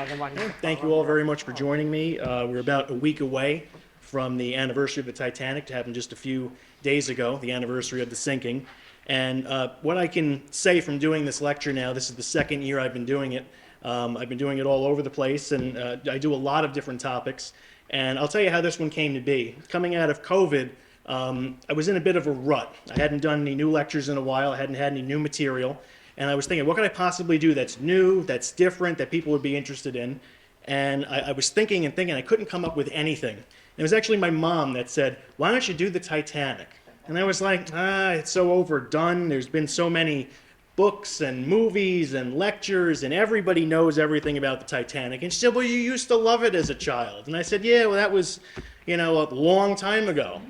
Thank you all very much for joining me. We're about a week away from the anniversary of the Titanic. It happened just a few days ago, the anniversary of the sinking. And what I can say from doing this lecture now, this is the second year I've been doing it. I've been doing it all over the place, and I do a lot of different topics. And I'll tell you how this one came to be. Coming out of COVID, I was in a bit of a rut. I hadn't done any new lectures in a while. I hadn't had any new material. And I was thinking, what could I possibly do that's new, that's different, that people would be interested in? And I was thinking and thinking, I couldn't come up with anything. And it was actually my mom that said, why don't you do the Titanic? And I was like, it's so overdone. There's been so many books and movies and lectures, and everybody knows everything about the Titanic. And she said, well, you used to love it as a child. And I said, yeah, well, that was, a long time ago.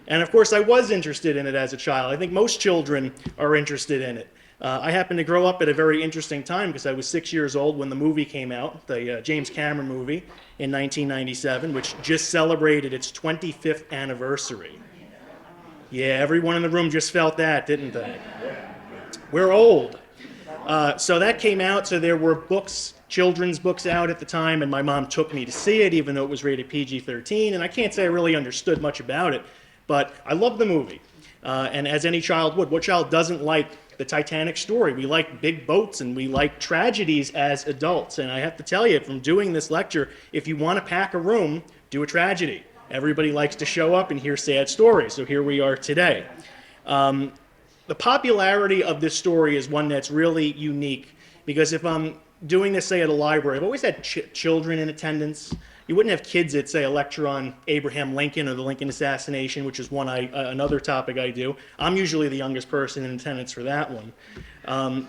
And of course, I was interested in it as a child. I think most children are interested in it. I happened to grow up at a very interesting time because I was 6 years old when the movie came out, the James Cameron movie in 1997, which just celebrated its 25th anniversary. Yeah, everyone in the room just felt that, didn't they? We're old. So that came out, so there were books, children's books out at the time, and my mom took me to see it, even though it was rated PG-13, and I can't say I really understood much about it, but I loved the movie. And as any child would, what child doesn't like the Titanic story? We like big boats and we like tragedies as adults. And I have to tell you, from doing this lecture, if you want to pack a room, do a tragedy. Everybody likes to show up and hear sad stories, so here we are today. The popularity of this story is one that's really unique, because if I'm doing this, say, at a library, I've always had children in attendance. You wouldn't have kids at, say, a lecture on Abraham Lincoln or the Lincoln assassination, which is another topic I do. I'm usually the youngest person in attendance for that one.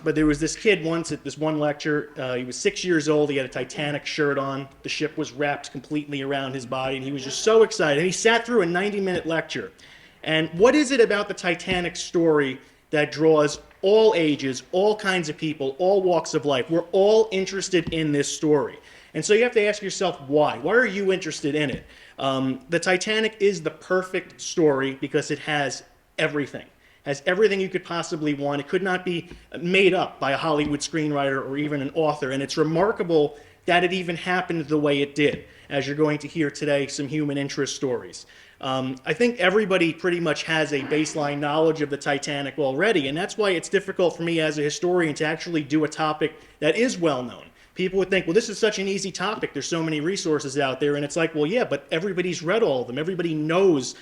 But there was this kid once at this one lecture. He was 6 years old. He had a Titanic shirt on. The ship was wrapped completely around his body, and he was just so excited. And he sat through a 90-minute lecture. And what is it about the Titanic story that draws all ages, all kinds of people, all walks of life? We're all interested in this story. And so you have to ask yourself why. Why are you interested in it? The Titanic is the perfect story because it has everything. Has everything you could possibly want. It could not be made up by a Hollywood screenwriter or even an author. And it's remarkable that it even happened the way it did, as you're going to hear today, some human interest stories. I think everybody pretty much has a baseline knowledge of the Titanic already, and that's why it's difficult for me as a historian to actually do a topic that is well known. People would think, well, this is such an easy topic. There's so many resources out there. And it's like, well, yeah, but everybody's read all of them. Everybody knows,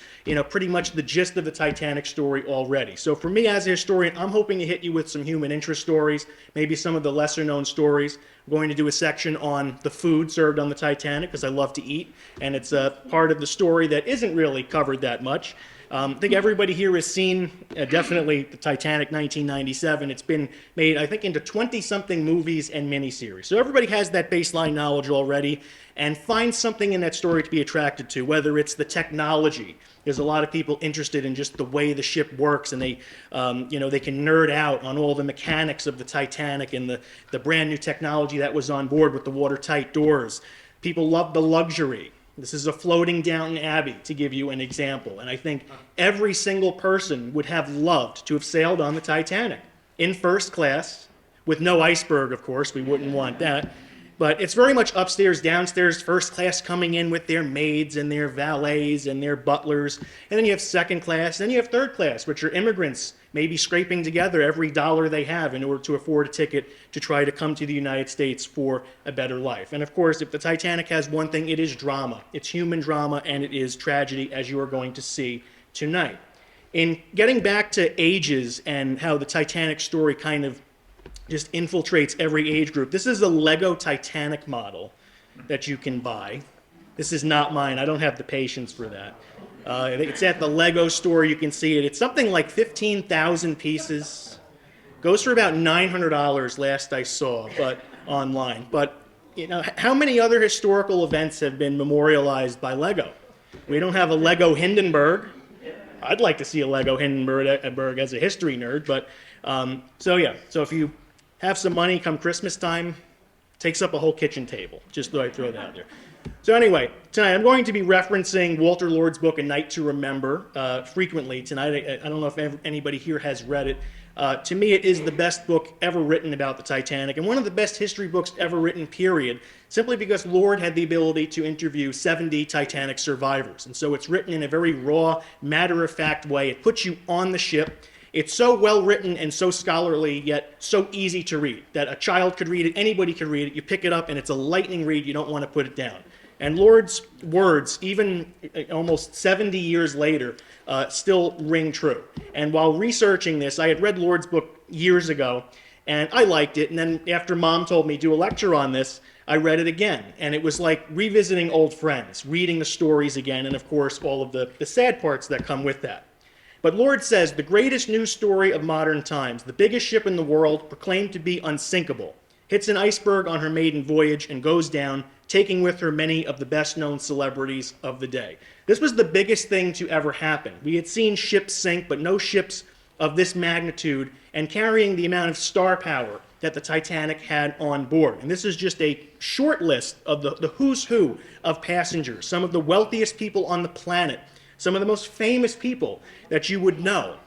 pretty much the gist of the Titanic story already. So for me as a historian, I'm hoping to hit you with some human interest stories, maybe some of the lesser known stories. I'm going to do a section on the food served on the Titanic because I love to eat. And it's a part of the story that isn't really covered that much. I think everybody here has seen, definitely, the Titanic 1997. It's been made, I think, into 20-something movies and miniseries. So everybody has that baseline knowledge already and finds something in that story to be attracted to, whether it's the technology. There's a lot of people interested in just the way the ship works, and they can nerd out on all the mechanics of the Titanic and the brand new technology that was on board with the watertight doors. People love the luxury. This is a floating Downton Abbey, to give you an example. And I think every single person would have loved to have sailed on the Titanic in first class, with no iceberg, of course. We wouldn't want that. But it's very much upstairs, downstairs, first class coming in with their maids and their valets and their butlers. And then you have second class. Then you have third class, which are immigrants, maybe scraping together every dollar they have in order to afford a ticket to try to come to the United States for a better life. And of course, if the Titanic has one thing, it is drama. It's human drama, and it is tragedy, as you are going to see tonight. In getting back to ages and how the Titanic story kind of just infiltrates every age group, this is a Lego Titanic model that you can buy. This is not mine. I don't have the patience for that. It's at the Lego store. You can see it. It's something like 15,000 pieces. Goes for about $900 last I saw, but online. But how many other historical events have been memorialized by Lego? We don't have a Lego Hindenburg. I'd like to see a Lego Hindenburg as a history nerd. But so if you have some money come Christmas time, takes up a whole kitchen table. Just thought I'd throw that out there. So anyway, tonight I'm going to be referencing Walter Lord's book, A Night to Remember, frequently tonight. I don't know if anybody here has read it. To me, it is the best book ever written about the Titanic, and one of the best history books ever written, period, simply because Lord had the ability to interview 70 Titanic survivors. And so it's written in a very raw, matter-of-fact way. It puts you on the ship. It's so well written and so scholarly, yet so easy to read, that a child could read it, anybody could read it. You pick it up, and it's a lightning read. You don't want to put it down. And Lord's words, even almost 70 years later, still ring true. And while researching this, I had read Lord's book years ago, and I liked it. And then after Mom told me to do a lecture on this, I read it again. And it was like revisiting old friends, reading the stories again, and of course, all of the sad parts that come with that. But Lord says, the greatest news story of modern times, the biggest ship in the world, proclaimed to be unsinkable, hits an iceberg on her maiden voyage and goes down, taking with her many of the best-known celebrities of the day. This was the biggest thing to ever happen. We had seen ships sink, but no ships of this magnitude and carrying the amount of star power that the Titanic had on board. And this is just a short list of the who's who of passengers, some of the wealthiest people on the planet, some of the most famous people that you would know.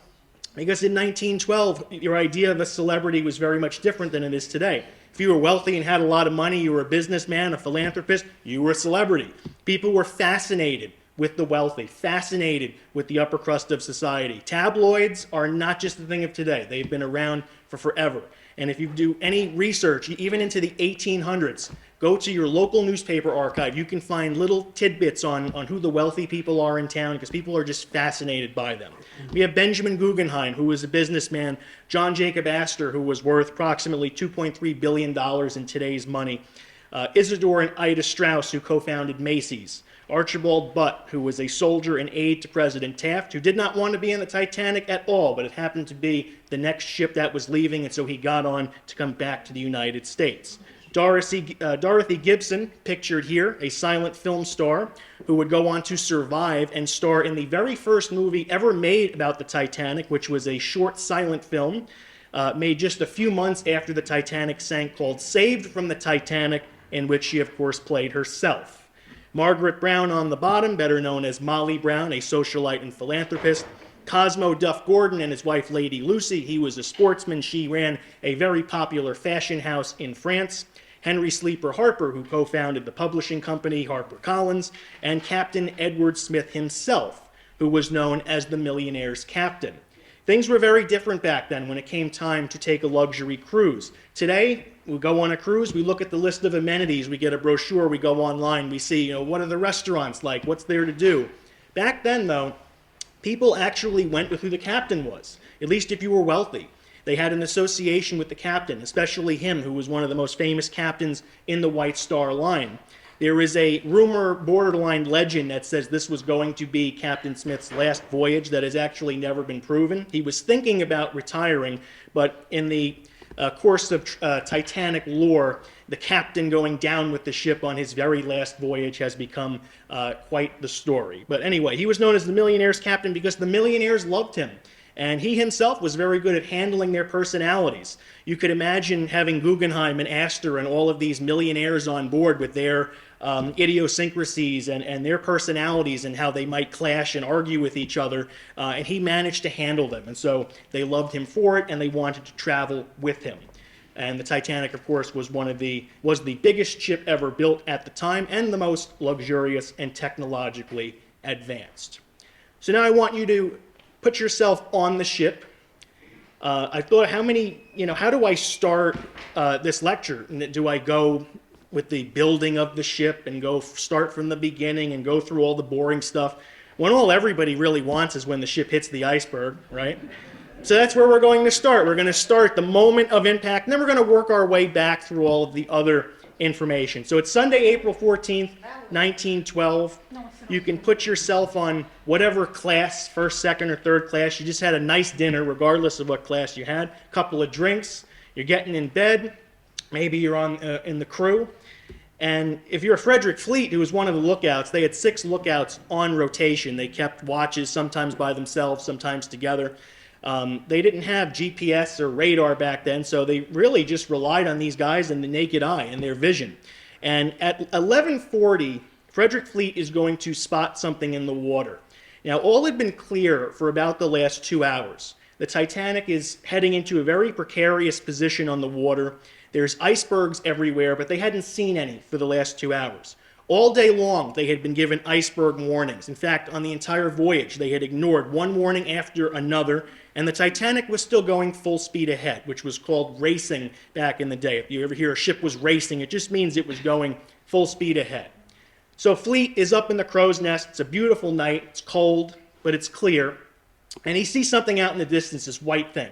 Because in 1912, your idea of a celebrity was very much different than it is today. If you were wealthy and had a lot of money, you were a businessman, a philanthropist, you were a celebrity. People were fascinated with the wealthy, fascinated with the upper crust of society. Tabloids are not just a thing of today. They've been around for forever. And if you do any research, even into the 1800s, go to your local newspaper archive. You can find little tidbits on who the wealthy people are in town because people are just fascinated by them. We have Benjamin Guggenheim, who was a businessman, John Jacob Astor, who was worth approximately $2.3 billion in today's money, Isidore and Ida Strauss, who co-founded Macy's, Archibald Butt, who was a soldier and aide to President Taft, who did not want to be in the Titanic at all, but it happened to be the next ship that was leaving, and so he got on to come back to the United States. Dorothy Gibson, pictured here, a silent film star who would go on to survive and star in the very first movie ever made about the Titanic, which was a short silent film made just a few months after the Titanic sank called Saved from the Titanic, in which she, of course, played herself. Margaret Brown on the bottom, better known as Molly Brown, a socialite and philanthropist. Cosmo Duff Gordon and his wife Lady Lucy, he was a sportsman. She ran a very popular fashion house in France. Henry Sleeper Harper, who co-founded the publishing company HarperCollins, and Captain Edward Smith himself, who was known as the Millionaire's Captain. Things were very different back then when it came time to take a luxury cruise. Today, we go on a cruise, we look at the list of amenities, we get a brochure, we go online, we see, what are the restaurants like, what's there to do. Back then, though, people actually went with who the captain was, at least if you were wealthy. They had an association with the captain, especially him, who was one of the most famous captains in the White Star Line. There is a rumor, borderline legend, that says this was going to be Captain Smith's last voyage that has actually never been proven. He was thinking about retiring, but in the course of Titanic lore, the captain going down with the ship on his very last voyage has become quite the story. But anyway, he was known as the Millionaire's Captain because the millionaires loved him. And he himself was very good at handling their personalities. You could imagine having Guggenheim and Astor and all of these millionaires on board with their idiosyncrasies and their personalities and how they might clash and argue with each other. And he managed to handle them. And so they loved him for it, and they wanted to travel with him. And the Titanic, of course, was the biggest ship ever built at the time and the most luxurious and technologically advanced. So now I want you to put yourself on the ship. I thought, how do I start this lecture? Do I go with the building of the ship and start from the beginning and go through all the boring stuff? When all everybody really wants is when the ship hits the iceberg, right? So that's where we're going to start. We're going to start the moment of impact, and then we're going to work our way back through all of the other information. So it's Sunday, April 14th, 1912. You can put yourself on whatever class, first, second, or third class. You just had a nice dinner, regardless of what class you had. A couple of drinks. You're getting in bed. Maybe you're in the crew. And if you're Frederick Fleet, who was one of the lookouts, they had 6 lookouts on rotation. They kept watches, sometimes by themselves, sometimes together. They didn't have GPS or radar back then, so they really just relied on these guys and the naked eye and their vision. And at 11:40, Frederick Fleet is going to spot something in the water. Now, all had been clear for about the last 2 hours. The Titanic is heading into a very precarious position on the water. There's icebergs everywhere, but they hadn't seen any for the last 2 hours. All day long, they had been given iceberg warnings. In fact, on the entire voyage, they had ignored one warning after another, and the Titanic was still going full speed ahead, which was called racing back in the day. If you ever hear a ship was racing, it just means it was going full speed ahead. So Fleet is up in the crow's nest. It's a beautiful night. It's cold, but it's clear. And he sees something out in the distance, this white thing.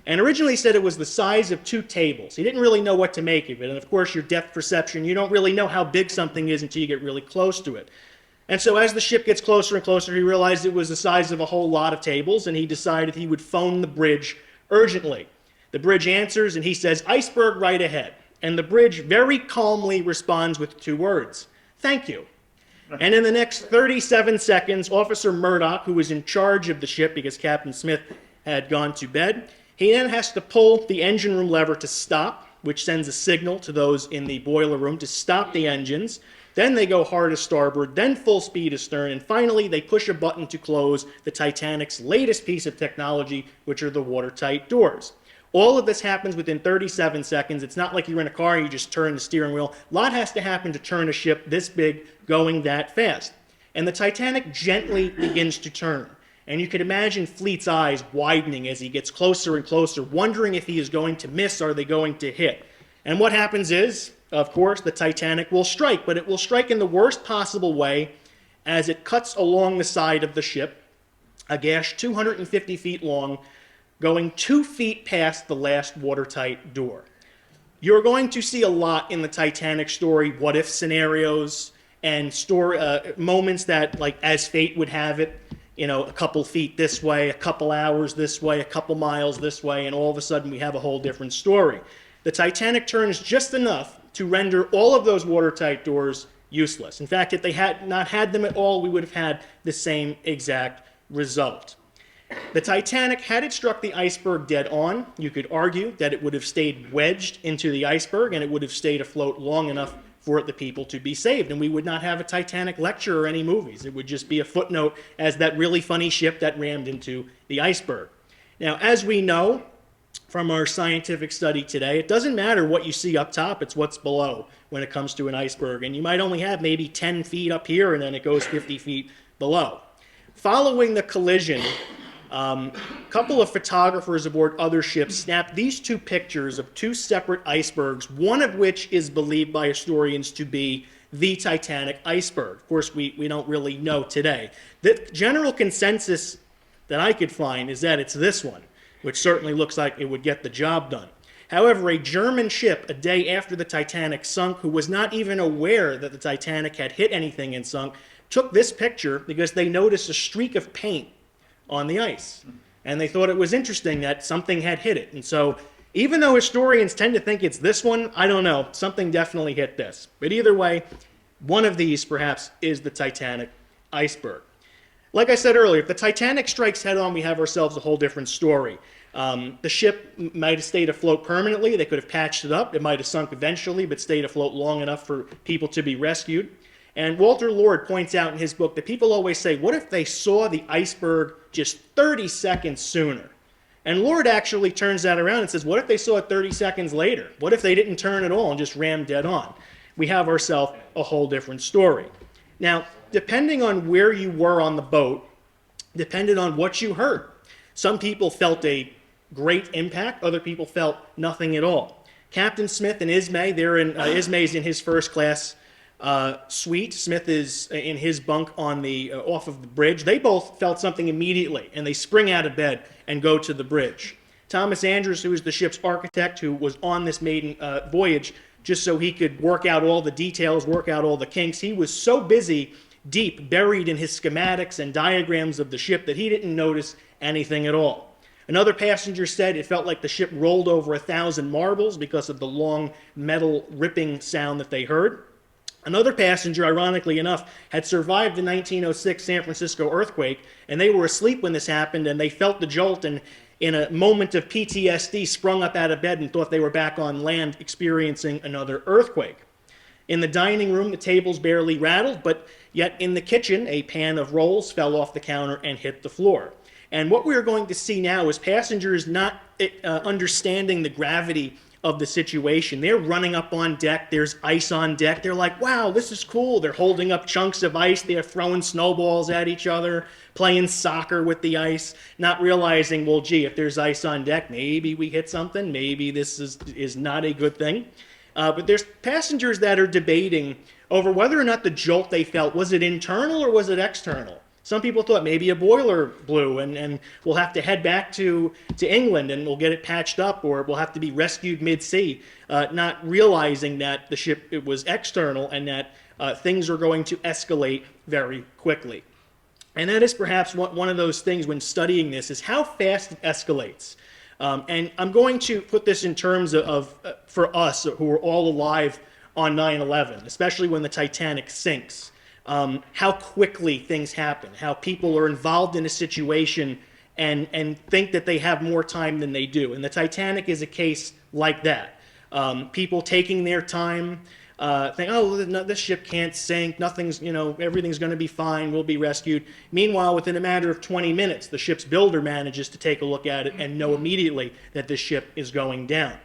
And originally he said it was the size of 2 tables. He didn't really know what to make of it. And of course, your depth perception, you don't really know how big something is until you get really close to it. And so as the ship gets closer and closer, he realized it was the size of a whole lot of tables, and he decided he would phone the bridge urgently. The bridge answers, and he says, "Iceberg right ahead." And the bridge very calmly responds with 2 words, "Thank you." And in the next 37 seconds, Officer Murdoch, who was in charge of the ship because Captain Smith had gone to bed, he then has to pull the engine room lever to stop, which sends a signal to those in the boiler room to stop the engines. Then they go hard to starboard, then full speed astern, and finally they push a button to close the Titanic's latest piece of technology, which are the watertight doors. All of this happens within 37 seconds. It's not like you're in a car and you just turn the steering wheel. A lot has to happen to turn a ship this big going that fast. And the Titanic gently begins to turn. And you can imagine Fleet's eyes widening as he gets closer and closer, wondering if he is going to miss or are they going to hit. And what happens is, of course, the Titanic will strike, but it will strike in the worst possible way as it cuts along the side of the ship, a gash 250 feet long, going 2 feet past the last watertight door. You're going to see a lot in the Titanic story, what-if scenarios, and moments that, like, as fate would have it, you know, a couple feet this way, a couple hours this way, a couple miles this way, and all of a sudden we have a whole different story. The Titanic turns just enough to render all of those watertight doors useless. In fact, if they had not had them at all, we would have had the same exact result. The Titanic, had it struck the iceberg dead on, you could argue that it would have stayed wedged into the iceberg and it would have stayed afloat long enough for the people to be saved. And we would not have a Titanic lecture or any movies. It would just be a footnote as that really funny ship that rammed into the iceberg. Now, as we know from our scientific study today, it doesn't matter what you see up top, it's what's below when it comes to an iceberg. And you might only have maybe 10 feet up here and then it goes 50 feet below. Following the collision, a couple of photographers aboard other ships snapped these 2 pictures of 2 separate icebergs, one of which is believed by historians to be the Titanic iceberg. Of course, we don't really know today. The general consensus that I could find is that it's this one, which certainly looks like it would get the job done. However, a German ship a day after the Titanic sunk, who was not even aware that the Titanic had hit anything and sunk, took this picture because they noticed a streak of paint on the ice. And they thought it was interesting that something had hit it. And so even though historians tend to think it's this one, I don't know, something definitely hit this. But either way, one of these perhaps is the Titanic iceberg. Like I said earlier, if the Titanic strikes head on, we have ourselves a whole different story. The ship might have stayed afloat permanently. They could have patched it up. It might have sunk eventually, but stayed afloat long enough for people to be rescued. And Walter Lord points out in his book that people always say, what if they saw the iceberg just 30 seconds sooner? And Lord actually turns that around and says, what if they saw it 30 seconds later? What if they didn't turn at all and just rammed dead on? We have ourselves a whole different story. Now, depending on where you were on the boat, depended on what you heard. Some people felt a great impact. Other people felt nothing at all. Captain Smith and Ismay, Ismay's in his first class suite. Smith is in his bunk on the off of the bridge. They both felt something immediately, and they spring out of bed and go to the bridge. Thomas Andrews, who is the ship's architect, who was on this maiden voyage just so he could work out all the details, work out all the kinks, he was so busy, deep, buried in his schematics and diagrams of the ship that he didn't notice anything at all. Another passenger said it felt like the ship rolled over 1,000 marbles because of the long metal ripping sound that they heard. Another passenger, ironically enough, had survived the 1906 San Francisco earthquake, and they were asleep when this happened, and they felt the jolt, and in a moment of PTSD, sprung up out of bed and thought they were back on land experiencing another earthquake. In the dining room, the tables barely rattled, but yet in the kitchen, a pan of rolls fell off the counter and hit the floor. And what we are going to see now is passengers not understanding the gravity of the situation. They're running up on deck. There's ice on deck. They're like, wow, this is cool. They're holding up chunks of ice. They're throwing snowballs at each other, playing soccer with the ice, not realizing, well, gee, if there's ice on deck, maybe we hit something. Maybe this is not a good thing. But there's passengers that are debating over whether or not the jolt they felt, was it internal or was it external? Some people thought maybe a boiler blew and we'll have to head back to England and we'll get it patched up, or we'll have to be rescued mid-sea, not realizing that the ship, it was external and that things are going to escalate very quickly. And that is perhaps one of those things when studying this, is how fast it escalates. And I'm going to put this in terms of for us who are all alive on 9/11, especially when the Titanic sinks. How quickly things happen, how people are involved in a situation and think that they have more time than they do. And the Titanic is a case like that. People taking their time, think, oh, no, this ship can't sink, nothing's, everything's going to be fine, we'll be rescued. Meanwhile, within a matter of 20 minutes, the ship's builder manages to take a look at it and know immediately that this ship is going down.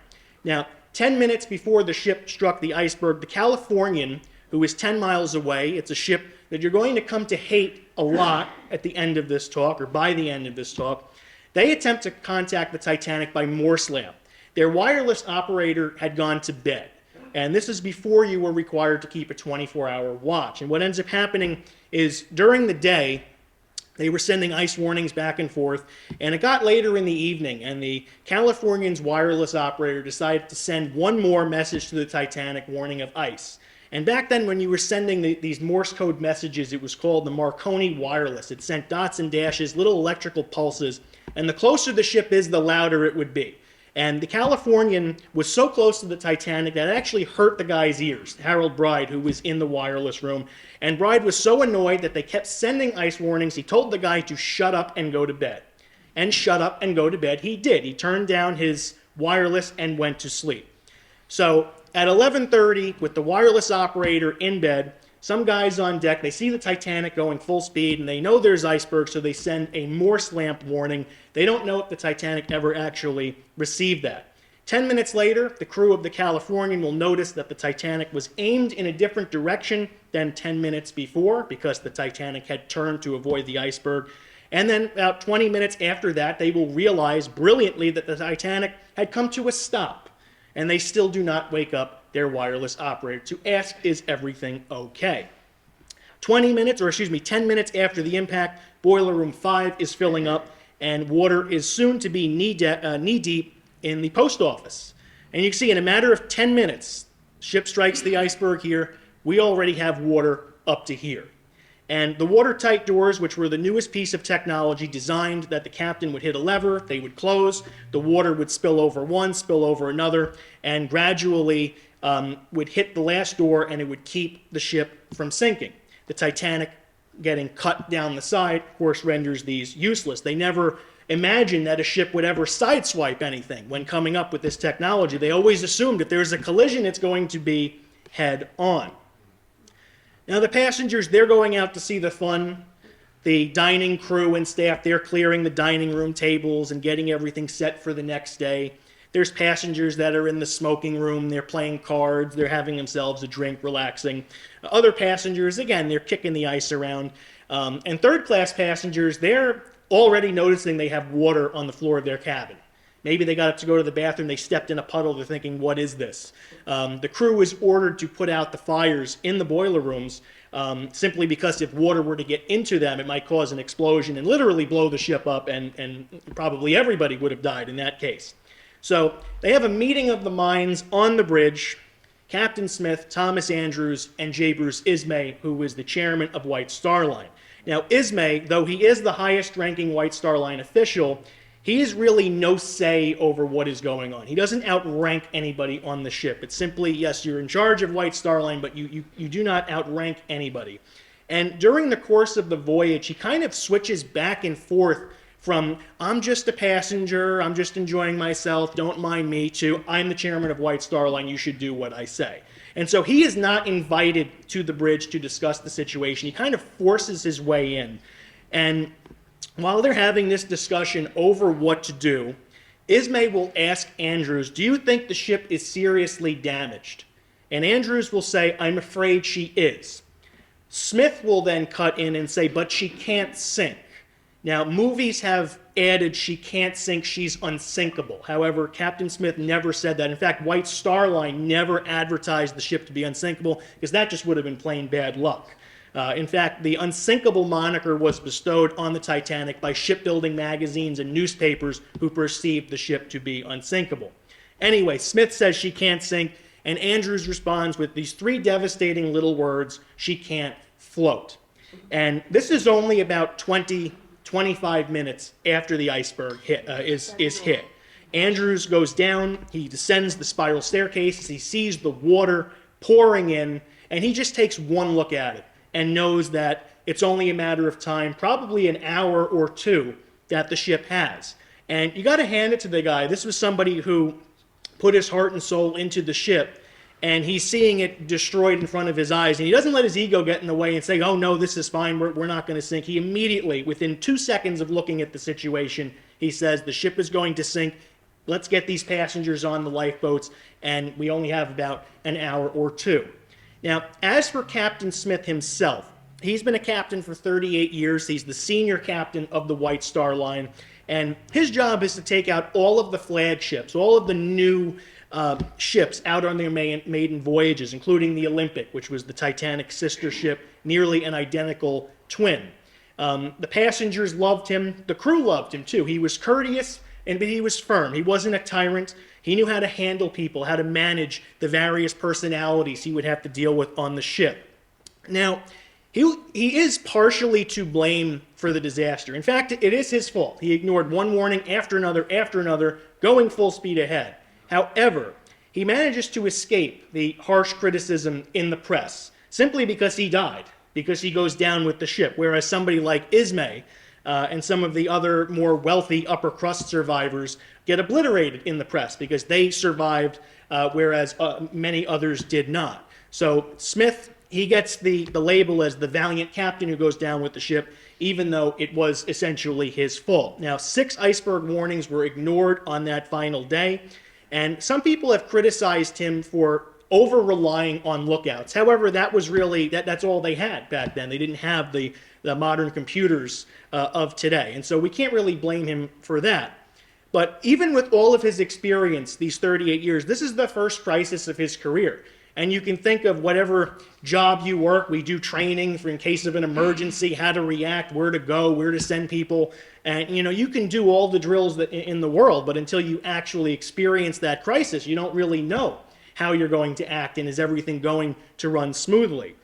Now, 10 minutes before the ship struck the iceberg, the Californian, who is 10 miles away, it's a ship that you're going to come to hate a lot at the end of this talk, or by the end of this talk, they attempt to contact the Titanic by Morse lamp. Their wireless operator had gone to bed, and this is before you were required to keep a 24-hour watch. And what ends up happening is during the day, they were sending ice warnings back and forth, and it got later in the evening, and the Californian's wireless operator decided to send one more message to the Titanic warning of ice. And back then, when you were sending these Morse code messages, it was called the Marconi wireless. It sent dots and dashes, little electrical pulses, and the closer the ship is, the louder it would be. And the Californian was so close to the Titanic that it actually hurt the guy's ears, Harold Bride, who was in the wireless room. And Bride was so annoyed that they kept sending ice warnings. He told the guy to shut up and go to bed. And shut up and go to bed he did. He turned down his wireless and went to sleep. So at 11:30, with the wireless operator in bed, some guys on deck, they see the Titanic going full speed, and they know there's icebergs, so they send a Morse lamp warning. They don't know if the Titanic ever actually received that. 10 minutes later, the crew of the Californian will notice that the Titanic was aimed in a different direction than 10 minutes before, because the Titanic had turned to avoid the iceberg. And then about 20 minutes after that, they will realize brilliantly that the Titanic had come to a stop. And they still do not wake up their wireless operator to ask, is everything okay? 10 minutes after the impact, boiler room 5 is filling up, and water is soon to be knee-deep in the post office. And you can see in a matter of 10 minutes, ship strikes the iceberg here, we already have water up to here. And the watertight doors, which were the newest piece of technology, designed that the captain would hit a lever, they would close, the water would spill over one, spill over another, and gradually would hit the last door, and it would keep the ship from sinking. The Titanic getting cut down the side, of course, renders these useless. They never imagined that a ship would ever sideswipe anything when coming up with this technology. They always assumed if there's a collision, it's going to be head on. Now the passengers, they're going out to see the fun. The dining crew and staff, they're clearing the dining room tables and getting everything set for the next day. There's passengers that are in the smoking room, they're playing cards, they're having themselves a drink, relaxing. Other passengers, again, they're kicking the ice around. And third-class passengers, they're already noticing they have water on the floor of their cabin. Maybe they got up to go to the bathroom, they stepped in a puddle, they're thinking, what is this? The crew was ordered to put out the fires in the boiler rooms simply because if water were to get into them, it might cause an explosion and literally blow the ship up, and probably everybody would have died in that case. So they have a meeting of the minds on the bridge. Captain Smith, Thomas Andrews, and J. Bruce Ismay, who was the chairman of White Star Line. Now, Ismay, though he is the highest-ranking White Star Line official, he has really no say over what is going on. He doesn't outrank anybody on the ship. It's simply, yes, you're in charge of White Star Line, but you do not outrank anybody. And during the course of the voyage, he kind of switches back and forth from, I'm just a passenger, I'm just enjoying myself, don't mind me, to, I'm the chairman of White Star Line, you should do what I say. And so he is not invited to the bridge to discuss the situation. He kind of forces his way in. And While they're having this discussion over what to do, Ismay will ask Andrews, "Do you think the ship is seriously damaged?" And Andrews will say, "I'm afraid she is." Smith will then cut in and say, "But she can't sink." Now, movies have added she can't sink, she's unsinkable. However, Captain Smith never said that. In fact, White Star Line never advertised the ship to be unsinkable because that just would have been plain bad luck. In fact, the unsinkable moniker was bestowed on the Titanic by shipbuilding magazines and newspapers who perceived the ship to be unsinkable. Anyway, Smith says she can't sink, and Andrews responds with these three devastating little words: "She can't float." And this is only about 25 minutes after the iceberg is hit. Andrews goes down, he descends the spiral staircase, he sees the water pouring in, and he just takes one look at it and knows that it's only a matter of time, probably an hour or two, that the ship has. And you got to hand it to the guy. This was somebody who put his heart and soul into the ship, and he's seeing it destroyed in front of his eyes. And he doesn't let his ego get in the way and say, "Oh, no, this is fine, we're not going to sink." He immediately, within 2 seconds of looking at the situation, he says, "The ship is going to sink. Let's get these passengers on the lifeboats, and we only have about an hour or two." Now, as for Captain Smith himself, he's been a captain for 38 years. He's the senior captain of the White Star Line, and his job is to take out all of the flagships, all of the new ships out on their maiden voyages, including the Olympic, which was the Titanic's sister ship, nearly an identical twin. The passengers loved him. The crew loved him, too. He was courteous, but he was firm. He wasn't a tyrant. He knew how to handle people, how to manage the various personalities he would have to deal with on the ship. Now, he is partially to blame for the disaster. In fact, it is his fault. He ignored one warning after another, going full speed ahead. However, he manages to escape the harsh criticism in the press simply because he died, because he goes down with the ship, whereas somebody like Ismay and some of the other more wealthy upper crust survivors get obliterated in the press because they survived, whereas many others did not. So Smith, he gets the label as the valiant captain who goes down with the ship, even though it was essentially his fault. Now, 6 iceberg warnings were ignored on that final day, and some people have criticized him for over-relying on lookouts. However, that was really, that's all they had back then. They didn't have the modern computers of today, and so we can't really blame him for that. But even with all of his experience, these 38 years, this is the first crisis of his career. And you can think of whatever job you work, we do training for in case of an emergency, how to react, where to go, where to send people. And you can do all the drills that in the world, but until you actually experience that crisis, you don't really know how you're going to act and is everything going to run smoothly.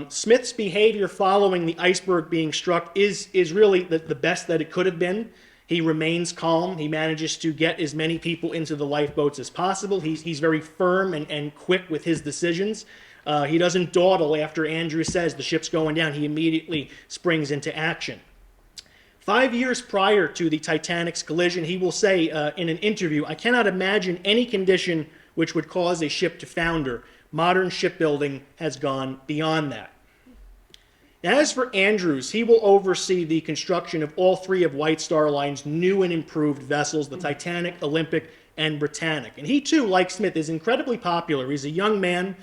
Smith's behavior following the iceberg being struck is really the best that it could have been. He remains calm. He manages to get as many people into the lifeboats as possible. He's very firm and quick with his decisions. He doesn't dawdle after Andrew says the ship's going down. He immediately springs into action. 5 years prior to the Titanic's collision, he will say in an interview, "I cannot imagine any condition which would cause a ship to founder. Modern shipbuilding has gone beyond that." Now, as for Andrews, he will oversee the construction of all 3 of White Star Line's new and improved vessels, the Titanic, Olympic, and Britannic. And he, too, like Smith, is incredibly popular. He's a young man.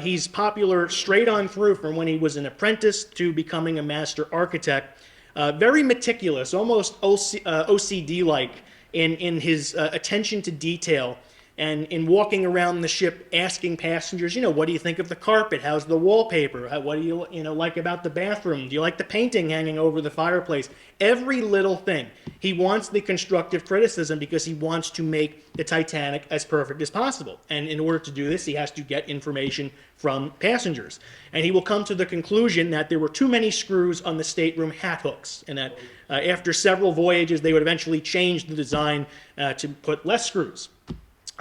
He's popular straight on through from when he was an apprentice to becoming a master architect. Very meticulous, almost OCD-like in his attention to detail, and in walking around the ship asking passengers, what do you think of the carpet? How's the wallpaper? What do you like about the bathroom? Do you like the painting hanging over the fireplace? Every little thing. He wants the constructive criticism because he wants to make the Titanic as perfect as possible. And in order to do this, he has to get information from passengers. And he will come to the conclusion that there were too many screws on the stateroom hat hooks, and that after several voyages, they would eventually change the design to put less screws.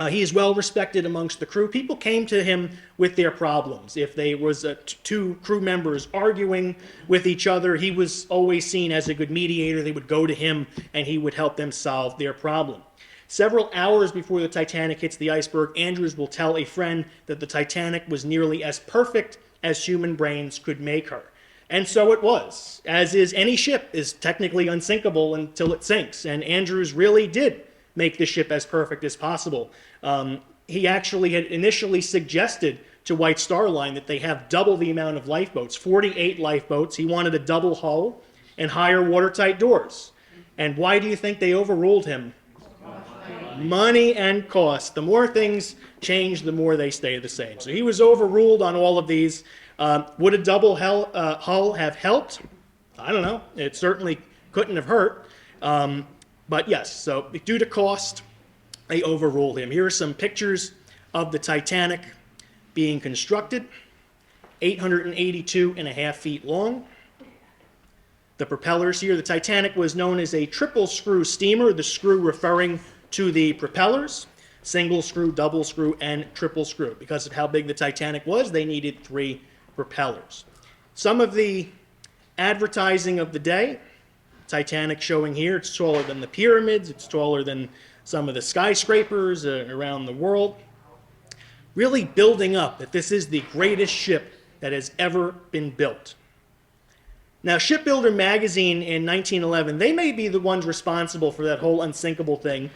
He is well respected amongst the crew. People came to him with their problems. If there was 2 crew members arguing with each other, he was always seen as a good mediator. They would go to him and he would help them solve their problem. Several hours before the Titanic hits the iceberg, Andrews will tell a friend that the Titanic was nearly as perfect as human brains could make her. And so it was, as is any ship is technically unsinkable until it sinks. And Andrews really did make the ship as perfect as possible. He actually had initially suggested to White Star Line that they have double the amount of lifeboats, 48 lifeboats. He wanted a double hull and higher watertight doors. And why do you think they overruled him? Money and cost. The more things change, the more they stay the same. So he was overruled on all of these. Would a double hull have helped? I don't know. It certainly couldn't have hurt. But yes, so due to cost, they overruled him. Here are some pictures of the Titanic being constructed, 882.5 feet long. The propellers here, the Titanic was known as a triple screw steamer, the screw referring to the propellers, single screw, double screw, and triple screw. Because of how big the Titanic was, they needed 3 propellers. Some of the advertising of the day, Titanic showing here, it's taller than the pyramids, it's taller than some of the skyscrapers around the world. Really building up that this is the greatest ship that has ever been built. Now, Shipbuilder magazine in 1911, they may be the ones responsible for that whole unsinkable thing.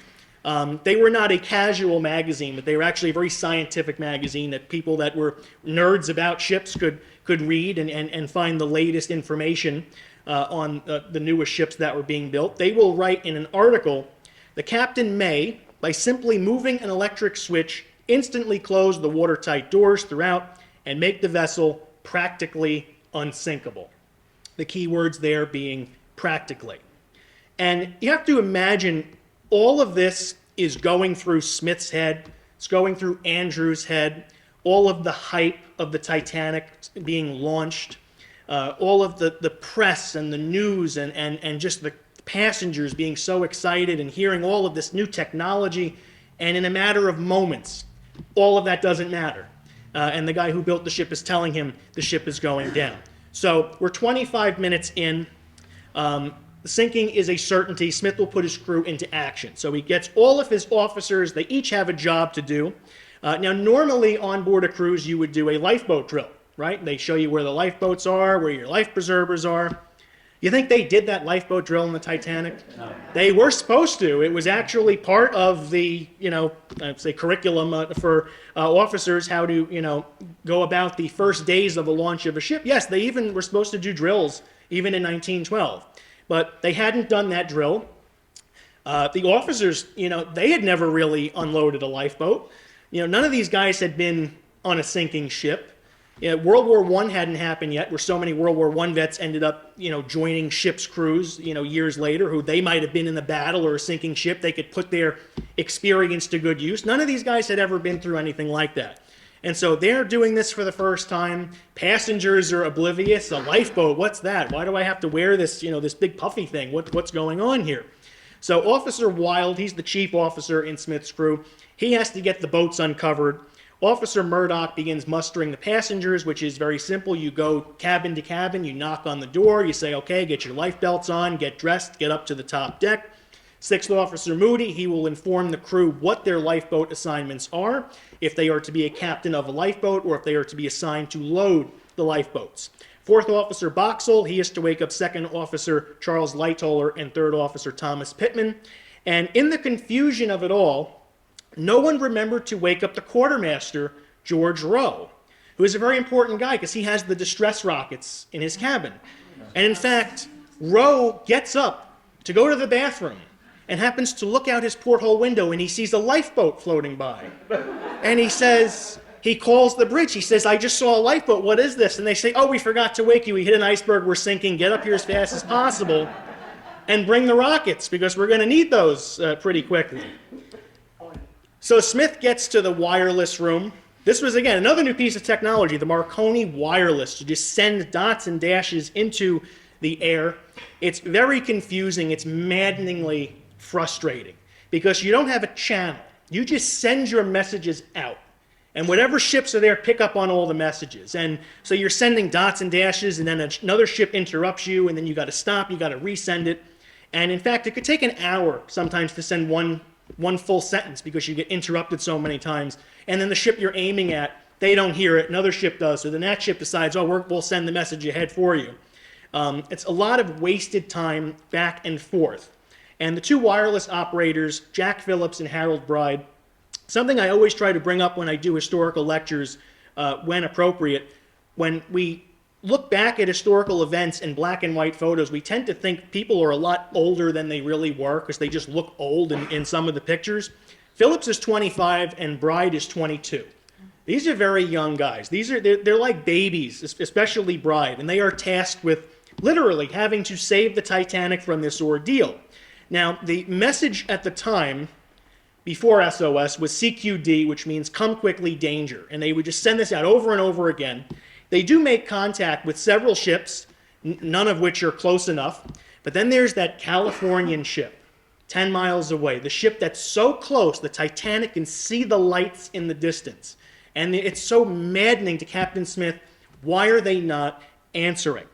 They were not a casual magazine, but they were actually a very scientific magazine that people that were nerds about ships could read and find the latest information on the newest ships that were being built. They will write in an article, the captain may, by simply moving an electric switch, instantly close the watertight doors throughout and make the vessel practically unsinkable. The key words there being practically. And you have to imagine all of this is going through Smith's head, it's going through Andrews' head, all of the hype of the Titanic being launched, all of the press and the news and just the passengers being so excited and hearing all of this new technology, and in a matter of moments, all of that doesn't matter. And the guy who built the ship is telling him the ship is going down. So we're 25 minutes in. The sinking is a certainty. Smith will put his crew into action. So he gets all of his officers. They each have a job to do. Now, normally on board a cruise, you would do a lifeboat drill, right? They show you where the lifeboats are, where your life preservers are. You think they did that lifeboat drill in the Titanic? No. They were supposed to. It was actually part of the, I'd say curriculum for officers, how to, go about the first days of the launch of a ship. Yes, they even were supposed to do drills, even in 1912. But they hadn't done that drill. The officers, they had never really unloaded a lifeboat. None of these guys had been on a sinking ship. World War I hadn't happened yet, where so many World War I vets ended up, joining ship's crews, years later, who they might have been in the battle or a sinking ship. They could put their experience to good use. None of these guys had ever been through anything like that. And so they're doing this for the first time. Passengers are oblivious. A lifeboat, what's that? Why do I have to wear this, this big puffy thing? What's going on here? So Officer Wild, he's the chief officer in Smith's crew. He has to get the boats uncovered. Officer Murdoch begins mustering the passengers, which is very simple. You go cabin to cabin, you knock on the door, you say, okay, get your life belts on, get dressed, get up to the top deck. Sixth Officer Moody, he will inform the crew what their lifeboat assignments are, if they are to be a captain of a lifeboat or if they are to be assigned to load the lifeboats. Fourth Officer Boxall, he is to wake up Second Officer Charles Lightoller and Third Officer Thomas Pittman. And in the confusion of it all, no one remembered to wake up the quartermaster, George Rowe, who is a very important guy because he has the distress rockets in his cabin. And in fact, Rowe gets up to go to the bathroom and happens to look out his porthole window and he sees a lifeboat floating by. And he calls the bridge. He says, I just saw a lifeboat. What is this? And they say, oh, we forgot to wake you. We hit an iceberg. We're sinking. Get up here as fast as possible and bring the rockets because we're going to need those pretty quickly. So Smith gets to the wireless room. This was, again, another new piece of technology, the Marconi wireless, to just send dots and dashes into the air. It's very confusing. It's maddeningly frustrating because you don't have a channel. You just send your messages out. And whatever ships are there pick up on all the messages. And so you're sending dots and dashes, and then another ship interrupts you, and then you got to stop, you got to resend it. And in fact, it could take an hour sometimes to send one full sentence because you get interrupted so many times. And then the ship you're aiming at they don't hear it, another ship does, so then that ship decides, oh, we'll send the message ahead for you. It's a lot of wasted time back and forth. And the two wireless operators, Jack Phillips and Harold Bride, something I always try to bring up when I do historical lectures when appropriate, when we look back at historical events in black and white photos, we tend to think people are a lot older than they really were because they just look old in some of the pictures. Phillips is 25 and Bride is 22. These are very young guys. They're like babies, especially Bride, and they are tasked with literally having to save the Titanic from this ordeal. Now, the message at the time, before SOS, was CQD, which means come quickly, danger. And they would just send this out over and over again. They do make contact with several ships, none of which are close enough. But then there's that Californian ship, 10 miles away, the ship that's so close, the Titanic can see the lights in the distance. And it's so maddening to Captain Smith, why are they not answering?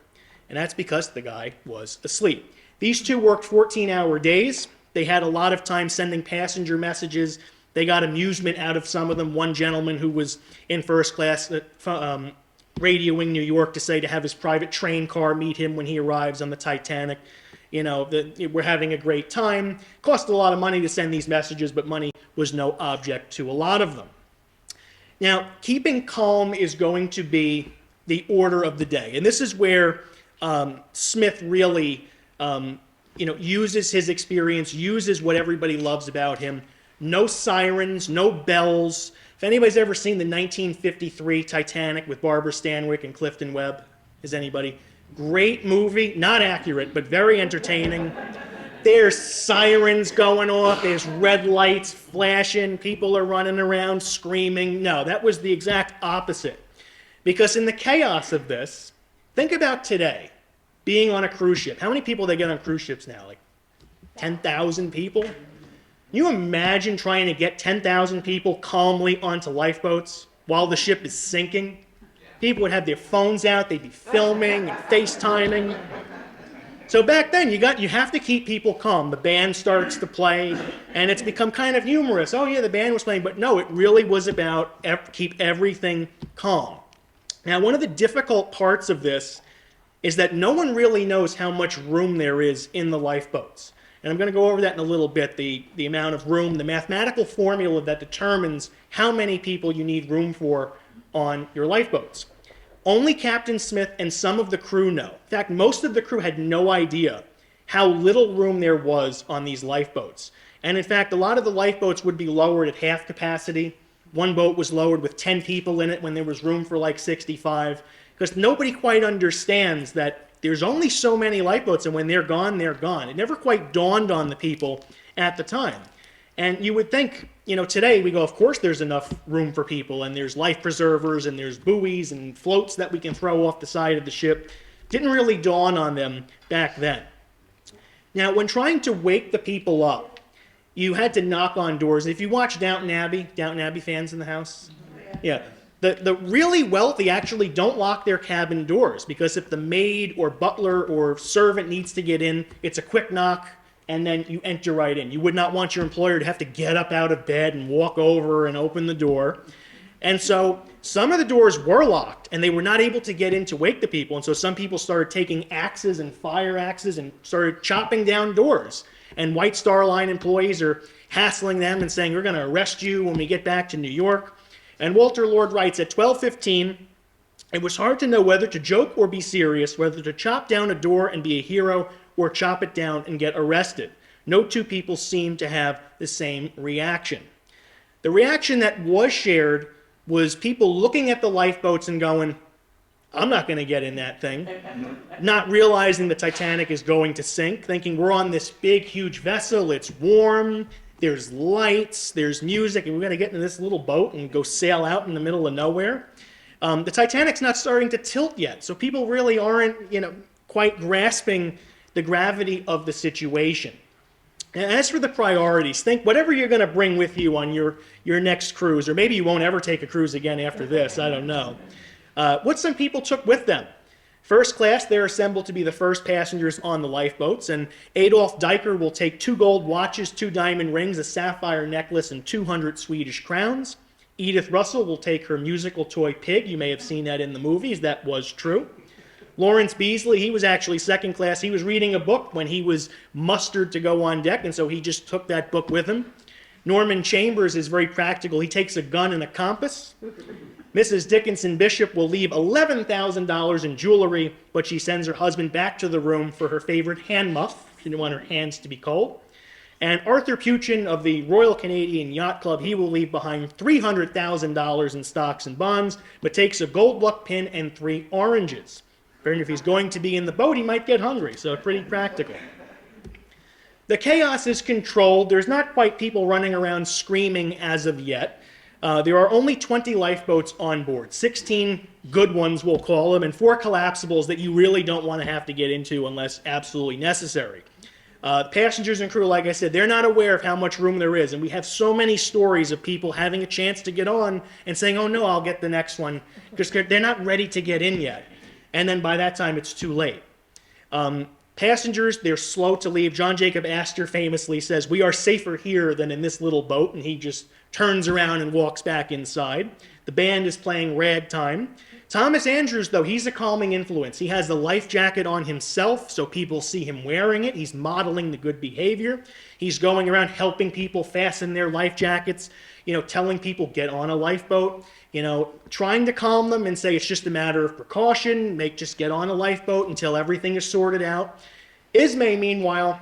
And that's because the guy was asleep. These two worked 14-hour days. They had a lot of time sending passenger messages. They got amusement out of some of them. One gentleman who was in first class radioing New York to say to have his private train car meet him when he arrives on the Titanic. You know, we're having a great time. Cost a lot of money to send these messages, but money was no object to a lot of them. Now, keeping calm is going to be the order of the day. And this is where Smith really uses his experience, uses what everybody loves about him. No sirens, no bells. If anybody's ever seen the 1953 Titanic with Barbara Stanwyck and Clifton Webb, is anybody? Great movie, not accurate, but very entertaining. There's sirens going off, there's red lights flashing, people are running around screaming. No, that was the exact opposite. Because in the chaos of this, think about today, being on a cruise ship. How many people they get on cruise ships now? Like 10,000 people? Can you imagine trying to get 10,000 people calmly onto lifeboats while the ship is sinking? People would have their phones out, they'd be filming and FaceTiming. So back then, you have to keep people calm. The band starts to play, and it's become kind of humorous. Oh yeah, the band was playing, but no, it really was about keep everything calm. Now, one of the difficult parts of this is that no one really knows how much room there is in the lifeboats. And I'm going to go over that in a little bit, the amount of room, the mathematical formula that determines how many people you need room for on your lifeboats. Only Captain Smith and some of the crew know. In fact, most of the crew had no idea how little room there was on these lifeboats. And in fact, a lot of the lifeboats would be lowered at half capacity. One boat was lowered with 10 people in it when there was room for like 65. Because nobody quite understands that there's only so many lifeboats, and when they're gone, they're gone. It never quite dawned on the people at the time. And you would think, today we go, of course there's enough room for people, and there's life preservers, and there's buoys and floats that we can throw off the side of the ship. Didn't really dawn on them back then. Now, when trying to wake the people up, you had to knock on doors. If you watch Downton Abbey fans in the house? Yeah. The really wealthy actually don't lock their cabin doors, because if the maid or butler or servant needs to get in, it's a quick knock, and then you enter right in. You would not want your employer to have to get up out of bed and walk over and open the door. And so some of the doors were locked, and they were not able to get in to wake the people. And so some people started taking axes and fire axes and started chopping down doors. And White Star Line employees are hassling them and saying, we're going to arrest you when we get back to New York. And Walter Lord writes, at 12:15, it was hard to know whether to joke or be serious, whether to chop down a door and be a hero or chop it down and get arrested. No two people seemed to have the same reaction. The reaction that was shared was people looking at the lifeboats and going, I'm not going to get in that thing. Not realizing the Titanic is going to sink, thinking we're on this big, huge vessel, it's warm, there's lights, there's music, and we're going to get into this little boat and go sail out in the middle of nowhere. The Titanic's not starting to tilt yet, so people really aren't, quite grasping the gravity of the situation. And as for the priorities, think whatever you're going to bring with you on your next cruise, or maybe you won't ever take a cruise again after this, I don't know. What some people took with them. First class, they're assembled to be the first passengers on the lifeboats, and Adolf Diker will take 2 gold watches, 2 diamond rings, a sapphire necklace, and 200 Swedish crowns. Edith Russell will take her musical toy pig. You may have seen that in the movies. That was true. Lawrence Beasley, he was actually second class. He was reading a book when he was mustered to go on deck, and so he just took that book with him. Norman Chambers is very practical. He takes a gun and a compass. Mrs. Dickinson Bishop will leave $11,000 in jewelry, but she sends her husband back to the room for her favorite hand muff. She didn't want her hands to be cold. And Arthur Puchin of the Royal Canadian Yacht Club, he will leave behind $300,000 in stocks and bonds, but takes a gold luck pin and 3 oranges. And if he's going to be in the boat, he might get hungry, so pretty practical. The chaos is controlled. There's not quite people running around screaming as of yet. There are only 20 lifeboats on board, 16 good ones we'll call them, and 4 collapsibles that you really don't want to have to get into unless absolutely necessary. Passengers and crew, like I said, they're not aware of how much room there is, and we have so many stories of people having a chance to get on and saying, oh no, I'll get the next one, because they're not ready to get in yet. And then by that time, it's too late. Passengers, they're slow to leave. John Jacob Astor famously says, we are safer here than in this little boat, and he just turns around and walks back inside. The band is playing ragtime. Thomas Andrews, though, he's a calming influence. He has the life jacket on himself, so people see him wearing it. He's modeling the good behavior. He's going around helping people fasten their life jackets, telling people get on a lifeboat, trying to calm them and say it's just a matter of precaution, just get on a lifeboat until everything is sorted out. Ismay, meanwhile,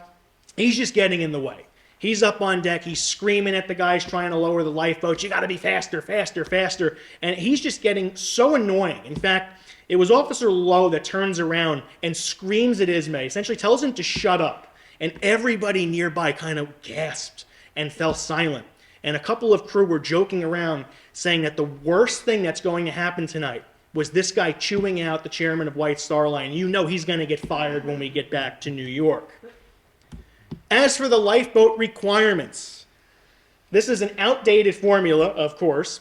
he's just getting in the way. He's up on deck. He's screaming at the guys trying to lower the lifeboats. You got to be faster, faster, faster. And he's just getting so annoying. In fact, it was Officer Lowe that turns around and screams at Ismay, essentially tells him to shut up. And everybody nearby kind of gasped and fell silent. And a couple of crew were joking around saying that the worst thing that's going to happen tonight was this guy chewing out the chairman of White Star Line. He's going to get fired when we get back to New York. As for the lifeboat requirements, this is an outdated formula, of course.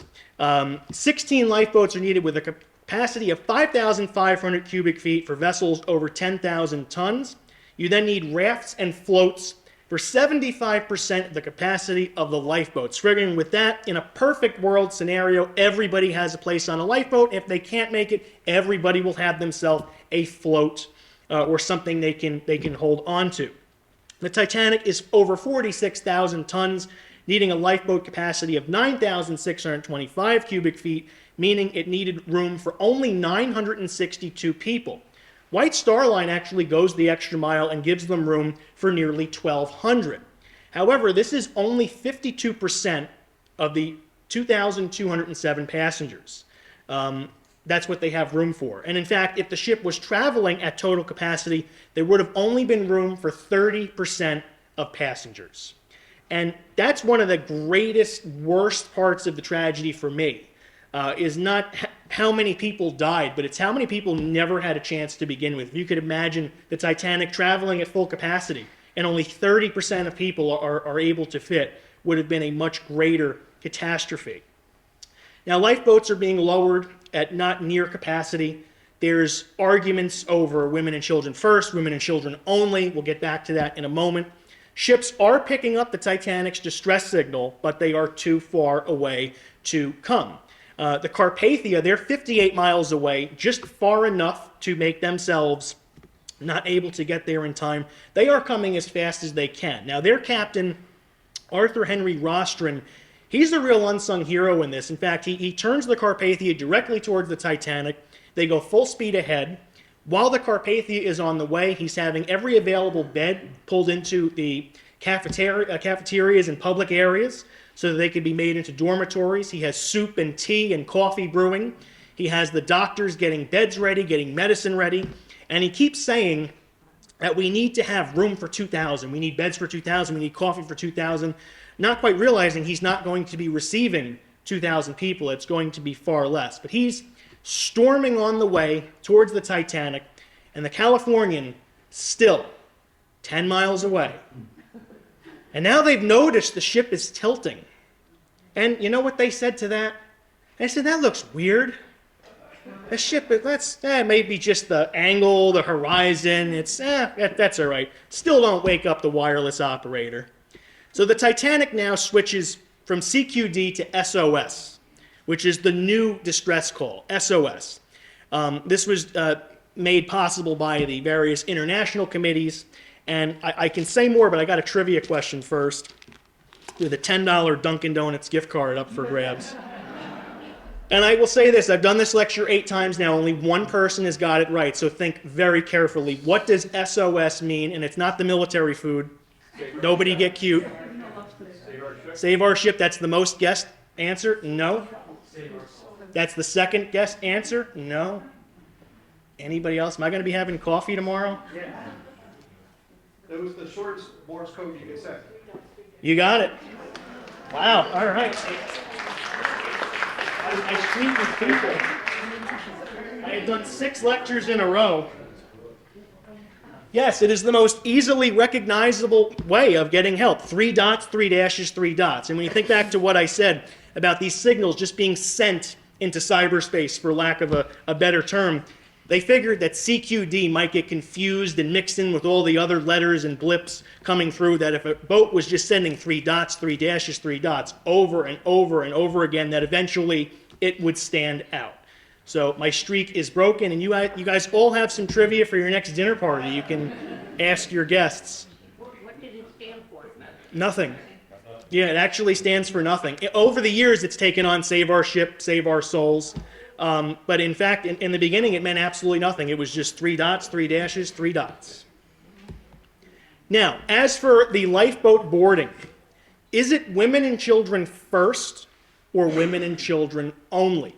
16 lifeboats are needed with a capacity of 5,500 cubic feet for vessels over 10,000 tons. You then need rafts and floats for 75% of the capacity of the lifeboats. Figuring with that, in a perfect world scenario, everybody has a place on a lifeboat. If they can't make it, everybody will have themselves a float or something they can hold on to. The Titanic is over 46,000 tons, needing a lifeboat capacity of 9,625 cubic feet, meaning it needed room for only 962 people. White Star Line actually goes the extra mile and gives them room for nearly 1,200. However, this is only 52% of the 2,207 passengers. That's what they have room for. And in fact, if the ship was traveling at total capacity, there would have only been room for 30% of passengers. And that's one of the greatest, worst parts of the tragedy for me, is not how many people died, but it's how many people never had a chance to begin with. If you could imagine the Titanic traveling at full capacity and only 30% of people are able to fit, would have been a much greater catastrophe. Now, lifeboats are being lowered at not near capacity. There's arguments over women and children first, women and children only. We'll get back to that in a moment. Ships are picking up the Titanic's distress signal, but they are too far away to come. The Carpathia, they're 58 miles away, just far enough to make themselves not able to get there in time. They are coming as fast as they can. Now, their captain, Arthur Henry Rostron, he's the real unsung hero in this. In fact, he turns the Carpathia directly towards the Titanic. They go full speed ahead. While the Carpathia is on the way, he's having every available bed pulled into the cafeterias and public areas so that they can be made into dormitories. He has soup and tea and coffee brewing. He has the doctors getting beds ready, getting medicine ready. And he keeps saying that we need to have room for 2,000. We need beds for 2,000. We need coffee for 2,000. Not quite realizing he's not going to be receiving 2,000 people. It's going to be far less. But he's storming on the way towards the Titanic, and the Californian still 10 miles away. And now they've noticed the ship is tilting. And you know what they said to that? They said, that looks weird. The ship, that's maybe just the angle, the horizon. That's all right. Still don't wake up the wireless operator. So the Titanic now switches from CQD to SOS. which is the new distress call, SOS. This was made possible by the various international committees. And I can say more, but I got a trivia question first. With a $10 Dunkin' Donuts gift card up for grabs. And I will say this, I've done this lecture 8 times now, only one person has got it right, so think very carefully. What does SOS mean? And it's not the military food. Nobody get cute. Save our ship, that's the most guessed answer? No. That's the second guessed answer? No. Anybody else? Am I going to be having coffee tomorrow? Yeah. That was the shortest Morse code you could say. You got it. Wow, all right. I speak with people. I have done 6 lectures in a row. Yes, it is the most easily recognizable way of getting help. 3 dots, 3 dashes, 3 dots. And when you think back to what I said about these signals just being sent into cyberspace, for lack of a better term, they figured that CQD might get confused and mixed in with all the other letters and blips coming through, that if a boat was just sending 3 dots, 3 dashes, 3 dots over and over and over again, that eventually it would stand out. So my streak is broken, and you guys all have some trivia for your next dinner party. You can ask your guests. What did it stand for? Nothing. Yeah, it actually stands for nothing. Over the years, it's taken on Save Our Ship, Save Our Souls. But in fact, in the beginning, it meant absolutely nothing. It was just 3 dots, 3 dashes, 3 dots. Now, as for the lifeboat boarding, is it women and children first or women and children only?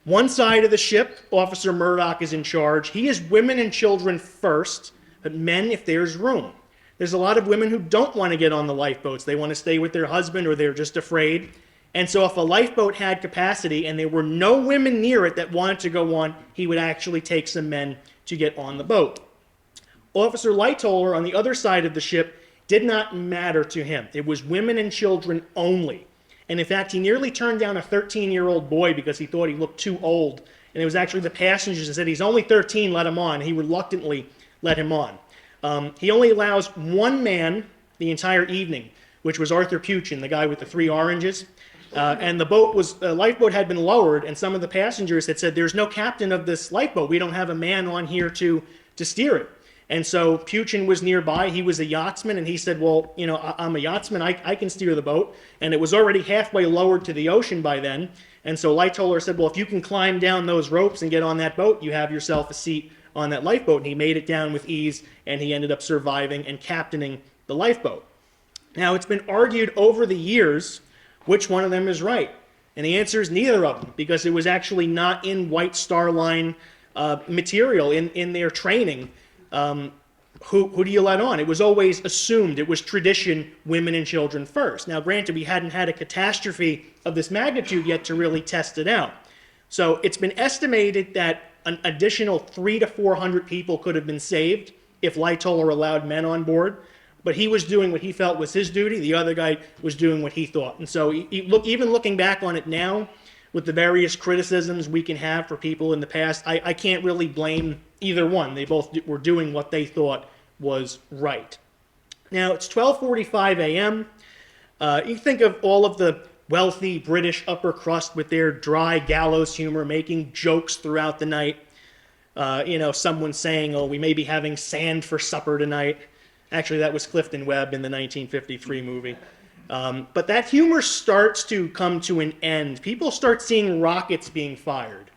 One side of the ship, Officer Murdoch is in charge. He is women and children first, but men if there's room. There's a lot of women who don't want to get on the lifeboats. They want to stay with their husband, or they're just afraid. And so if a lifeboat had capacity and there were no women near it that wanted to go on, he would actually take some men to get on the boat. Officer Lightoller on the other side of the ship did not matter to him. It was women and children only. And in fact, he nearly turned down a 13-year-old boy because he thought he looked too old. And it was actually the passengers that said, he's only 13, let him on. He reluctantly let him on. He only allows one man the entire evening, which was Arthur Puchin, the guy with the 3 oranges. And the lifeboat had been lowered, and some of the passengers had said, there's no captain of this lifeboat. We don't have a man on here to steer it. And so Puchin was nearby. He was a yachtsman, and he said, well, you know, I'm a yachtsman. I can steer the boat. And it was already halfway lowered to the ocean by then. And so Lightoller said, well, if you can climb down those ropes and get on that boat, you have yourself a seat on that lifeboat. And he made it down with ease, and he ended up surviving and captaining the lifeboat. Now, it's been argued over the years which one of them is right. And the answer is neither of them, because it was actually not in White Star Line material in their training. Who do you let on? It was always assumed, it was tradition, women and children first. Now, granted, we hadn't had a catastrophe of this magnitude yet to really test it out. So it's been estimated that an additional 300 to 400 people could have been saved if Lightoller allowed men on board. But he was doing what he felt was his duty. The other guy was doing what he thought. And so even looking back on it now, with the various criticisms we can have for people in the past, I can't really blame either one. They both were doing what they thought was right. Now, it's 12:45 a.m. You think of all of the wealthy British upper crust with their dry gallows humor, making jokes throughout the night. Someone saying, oh, we may be having sand for supper tonight. Actually, that was Clifton Webb in the 1953 movie. But that humor starts to come to an end. People start seeing rockets being fired.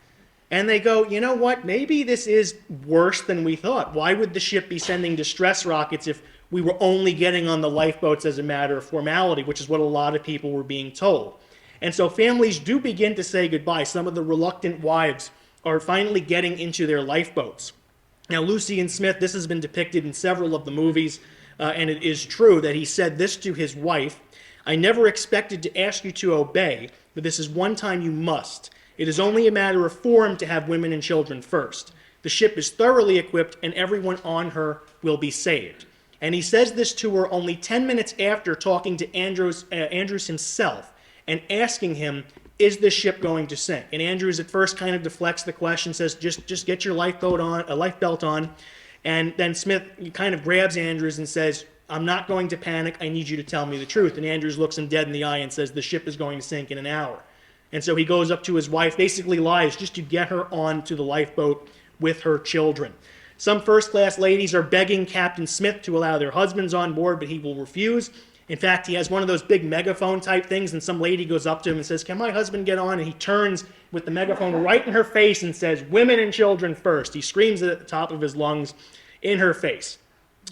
And they go, you know what, maybe this is worse than we thought. Why would the ship be sending distress rockets if we were only getting on the lifeboats as a matter of formality, which is what a lot of people were being told. And so families do begin to say goodbye. Some of the reluctant wives are finally getting into their lifeboats. Now, Lucian Smith, this has been depicted in several of the movies, and it is true that he said this to his wife: I never expected to ask you to obey, but this is one time you must. It is only a matter of form to have women and children first. The ship is thoroughly equipped, and everyone on her will be saved. And he says this to her only 10 minutes after talking to Andrews himself and asking him, is this ship going to sink? And Andrews at first kind of deflects the question, says, just get your lifebelt on. And then Smith kind of grabs Andrews and says, I'm not going to panic. I need you to tell me the truth. And Andrews looks him dead in the eye and says, the ship is going to sink in an hour. And so he goes up to his wife, basically lies just to get her onto the lifeboat with her children. Some first-class ladies are begging Captain Smith to allow their husbands on board, but he will refuse. In fact, he has one of those big megaphone type things, and some lady goes up to him and says, "Can my husband get on?" And he turns with the megaphone right in her face and says, "Women and children first." He screams it at the top of his lungs in her face.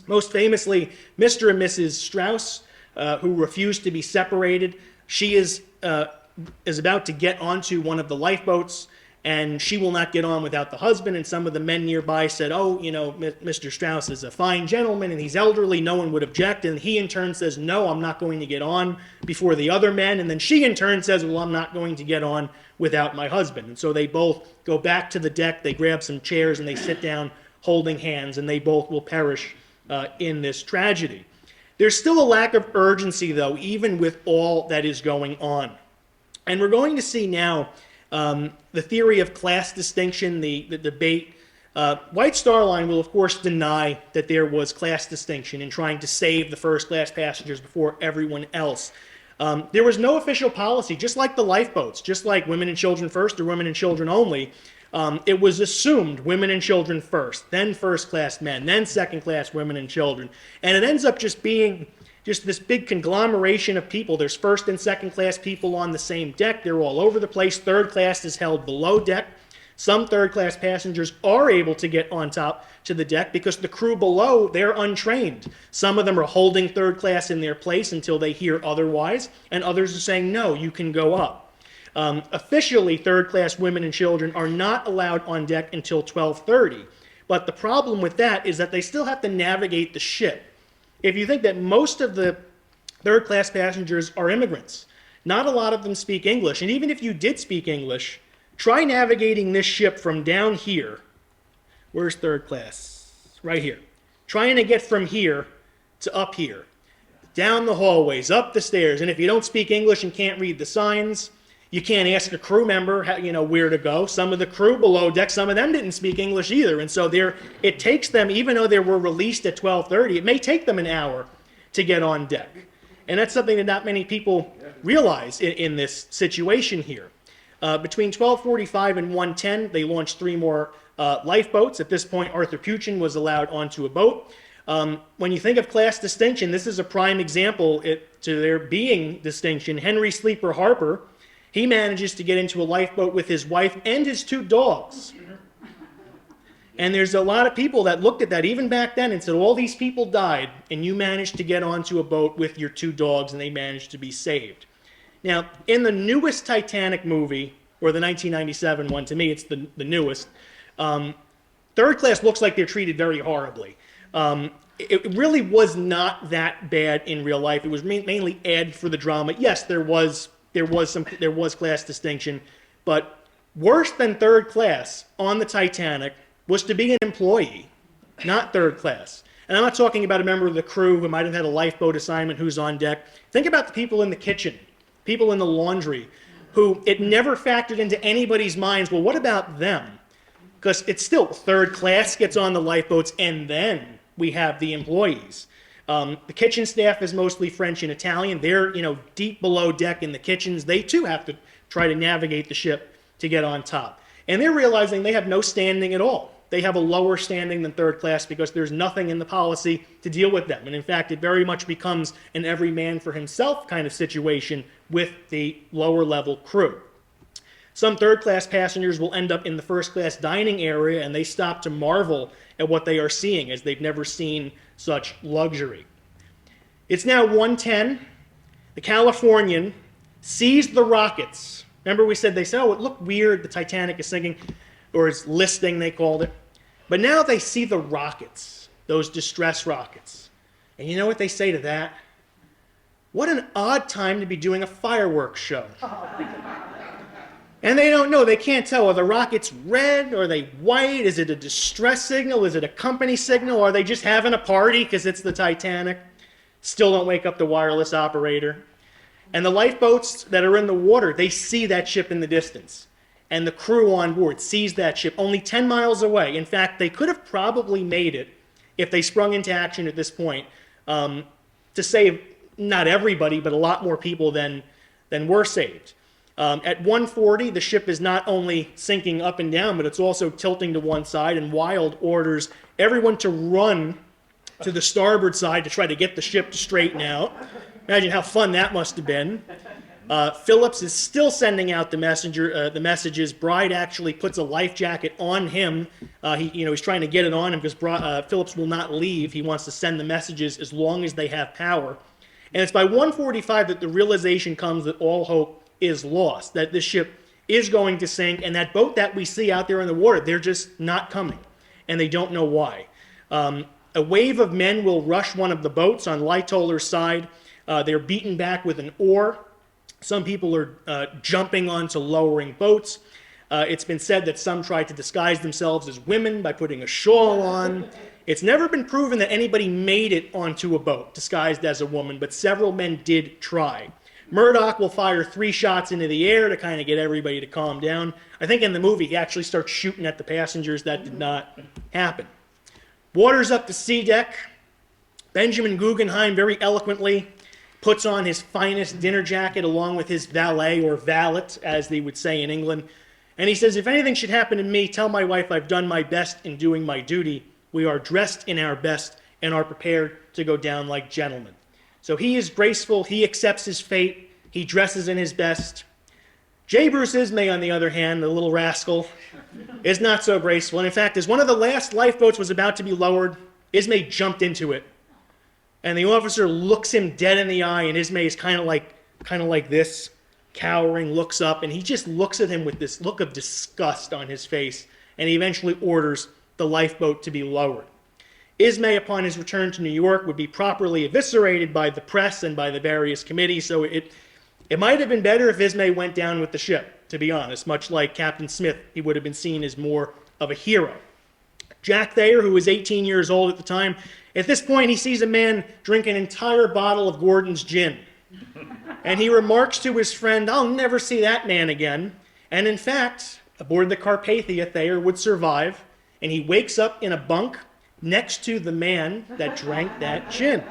Most famously, Mr. and Mrs. Strauss, who refused to be separated. She is about to get onto one of the lifeboats, and she will not get on without the husband. And some of the men nearby said, "Oh, you know, Mr. Strauss is a fine gentleman, and he's elderly. No one would object." And he in turn says, "No, I'm not going to get on before the other men." And then she in turn says, "Well, I'm not going to get on without my husband." And so they both go back to the deck. They grab some chairs, and they sit down holding hands, and they both will perish in this tragedy. There's still a lack of urgency, though, even with all that is going on. And we're going to see now the theory of class distinction, the debate. White Star Line will, of course, deny that there was class distinction in trying to save the first-class passengers before everyone else. There was no official policy, just like the lifeboats, just like women and children first or women and children only. It was assumed women and children first, then first-class men, then second-class women and children. And it ends up just being just this big conglomeration of people. There's first and second-class people on the same deck. They're all over the place. Third class is held below deck. Some third-class passengers are able to get on top to the deck because the crew below, they're untrained. Some of them are holding third class in their place until they hear otherwise, and others are saying, "No, you can go up." Officially, third-class women and children are not allowed on deck until 12:30. But the problem with that is that they still have to navigate the ship. If you think that most of the third-class passengers are immigrants, not a lot of them speak English. And even if you did speak English, try navigating this ship from down here. Where's third class? Right here. Trying to get from here to up here. Down the hallways, up the stairs. And if you don't speak English and can't read the signs, you can't ask a crew member how, where to go. Some of the crew below deck, some of them didn't speak English either. And so it takes them, even though they were released at 12:30, it may take them an hour to get on deck. And that's something that not many people realize in this situation here. Between 12:45 and 1:10, they launched 3 more lifeboats. At this point, Arthur Puchin was allowed onto a boat. When you think of class distinction, this is a prime example to there being distinction. Henry Sleeper Harper, he manages to get into a lifeboat with his wife and his 2 dogs. And there's a lot of people that looked at that even back then and said, all these people died, and you managed to get onto a boat with your 2 dogs, and they managed to be saved. Now, in the newest Titanic movie, or the 1997 one, to me it's the newest, third class looks like they're treated very horribly. It really was not that bad in real life. It was mainly added for the drama. Yes, there was class distinction, but worse than third class on the Titanic was to be an employee, not third class. And I'm not talking about a member of the crew who might have had a lifeboat assignment who's on deck. Think about the people in the kitchen, people in the laundry, who it never factored into anybody's minds, well, what about them? Because it's still third class gets on the lifeboats, and then we have the employees. The kitchen staff is mostly French and Italian. They're, deep below deck in the kitchens. They, too, have to try to navigate the ship to get on top. And they're realizing they have no standing at all. They have a lower standing than third class because there's nothing in the policy to deal with them. And in fact, it very much becomes an every man for himself kind of situation with the lower level crew. Some third class passengers will end up in the first class dining area, and they stop to marvel at what they are seeing, as they've never seen such luxury. It's now 1:10. The Californian sees the rockets. Remember we said, oh, it looked weird, the Titanic is sinking, or it's listing, they called it. But now they see the rockets, those distress rockets. And you know what they say to that? What an odd time to be doing a fireworks show. And they don't know, they can't tell, are the rockets red, or are they white? Is it a distress signal? Is it a company signal? Are they just having a party because it's the Titanic? Still don't wake up the wireless operator. And the lifeboats that are in the water, they see that ship in the distance. And the crew on board sees that ship only 10 miles away. In fact, they could have probably made it if they sprung into action at this point to save not everybody, but a lot more people than were saved. At 1:40, the ship is not only sinking up and down, but it's also tilting to one side, and Wilde orders everyone to run to the starboard side to try to get the ship to straighten out. Imagine how fun that must have been. Phillips is still sending out the messages. Bride actually puts a life jacket on him. He's trying to get it on him because Phillips will not leave. He wants to send the messages as long as they have power. And it's by 1:45 that the realization comes that all hope is lost, that this ship is going to sink, and that boat that we see out there in the water, they're just not coming, and they don't know why. A wave of men will rush one of the boats on Lightoll's side. They're beaten back with an oar. Some people are jumping onto lowering boats. It's been said that some tried to disguise themselves as women by putting a shawl on. It's never been proven that anybody made it onto a boat disguised as a woman, but several men did try. Murdoch will fire 3 shots into the air to kind of get everybody to calm down. I think in the movie he actually starts shooting at the passengers. That did not happen. Water's up to sea deck. Benjamin Guggenheim very eloquently puts on his finest dinner jacket along with his valet, or valet, as they would say in England. And he says, if anything should happen to me, tell my wife I've done my best in doing my duty. We are dressed in our best and are prepared to go down like gentlemen. So he is graceful. He accepts his fate. He dresses in his best. J. Bruce Ismay, on the other hand, the little rascal, is not so graceful. And in fact, as one of the last lifeboats was about to be lowered, Ismay jumped into it. And the officer looks him dead in the eye, and Ismay is kind of like this, cowering, looks up, and he just looks at him with this look of disgust on his face, and he eventually orders the lifeboat to be lowered. Ismay, upon his return to New York, would be properly eviscerated by the press and by the various committees, so it might have been better if Ismay went down with the ship, to be honest. Much like Captain Smith, he would have been seen as more of a hero. Jack Thayer, who was 18 years old at the time, at this point he sees a man drink an entire bottle of Gordon's gin. And he remarks to his friend, I'll never see that man again. And in fact, aboard the Carpathia, Thayer would survive, and he wakes up in a bunk next to the man that drank that gin.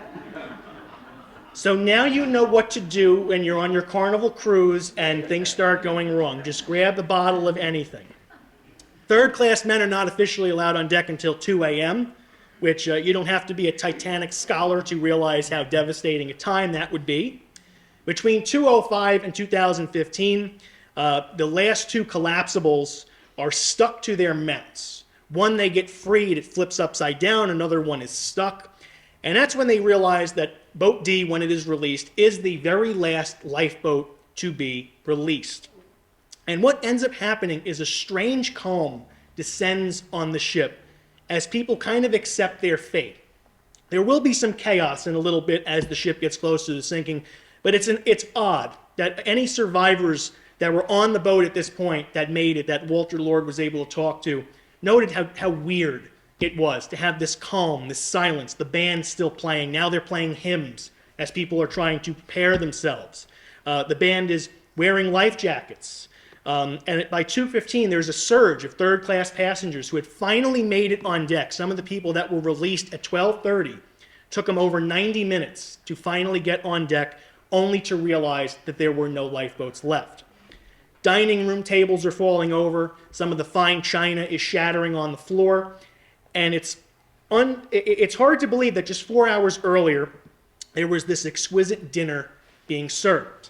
So now you know what to do when you're on your Carnival cruise and things start going wrong. Just grab a bottle of anything. Third-class men are not officially allowed on deck until 2 a.m., which you don't have to be a Titanic scholar to realize how devastating a time that would be. Between 2005 and 2015, the last 2 collapsibles are stuck to their mounts. One, they get freed, it flips upside down. Another one is stuck. And that's when they realize that Boat D, when it is released, is the very last lifeboat to be released. And what ends up happening is a strange calm descends on the ship as people kind of accept their fate. There will be some chaos in a little bit as the ship gets close to the sinking, but it's odd that any survivors that were on the boat at this point that made it, that Walter Lord was able to talk to, noted how weird it was to have this calm, this silence, the band still playing. Now they're playing hymns as people are trying to prepare themselves. The band is wearing life jackets. And by 2:15, there's a surge of third-class passengers who had finally made it on deck. Some of the people that were released at 12:30 took them over 90 minutes to finally get on deck, only to realize that there were no lifeboats left. Dining room tables are falling over. Some of the fine china is shattering on the floor. And it's hard to believe that just 4 hours earlier, there was this exquisite dinner being served.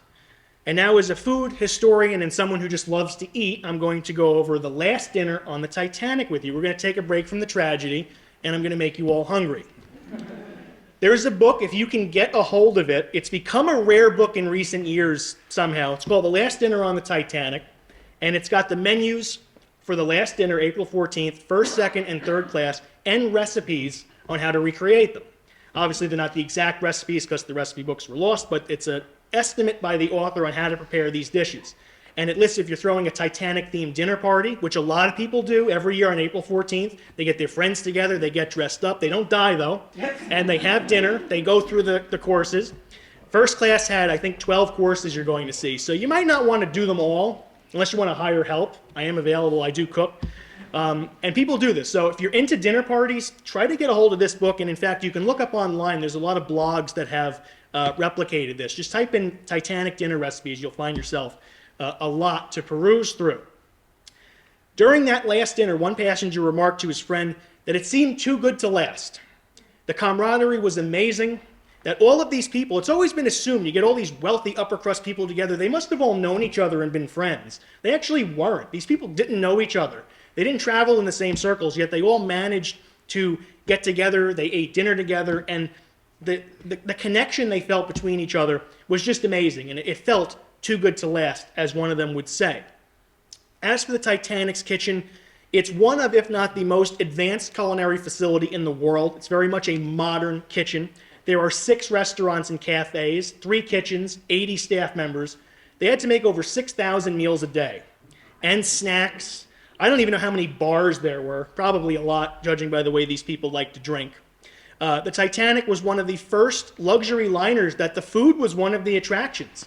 And now, as a food historian and someone who just loves to eat, I'm going to go over the last dinner on the Titanic with you. We're going to take a break from the tragedy, and I'm going to make you all hungry. There's a book, if you can get a hold of it. It's become a rare book in recent years somehow. It's called The Last Dinner on the Titanic, and it's got the menus for the last dinner, April 14th, first, second, and third class, and recipes on how to recreate them. Obviously, they're not the exact recipes because the recipe books were lost, but it's an estimate by the author on how to prepare these dishes. And it lists if you're throwing a Titanic-themed dinner party, which a lot of people do every year on April 14th. They get their friends together, they get dressed up. They don't die, though. And they have dinner. They go through the courses. First class had, I think, 12 courses you're going to see. So you might not want to do them all, unless you want to hire help. I am available. I do cook. And people do this. So if you're into dinner parties, try to get a hold of this book. And in fact, you can look up online. There's a lot of blogs that have replicated this. Just type in Titanic dinner recipes. You'll find yourself a lot to peruse through. During that last dinner, one passenger remarked to his friend that it seemed too good to last. The camaraderie was amazing, that all of these people, it's always been assumed, you get all these wealthy upper crust people together, they must have all known each other and been friends. They actually weren't. These people didn't know each other. They didn't travel in the same circles, yet they all managed to get together, they ate dinner together, and the connection they felt between each other was just amazing, and it felt too good to last, as one of them would say. As for the Titanic's kitchen, it's one of, if not the most advanced culinary facility in the world. It's very much a modern kitchen. There are 6 restaurants and cafes, 3 kitchens, 80 staff members. They had to make over 6,000 meals a day. And snacks. I don't even know how many bars there were. Probably a lot, judging by the way these people like to drink. The Titanic was one of the first luxury liners that the food was one of the attractions.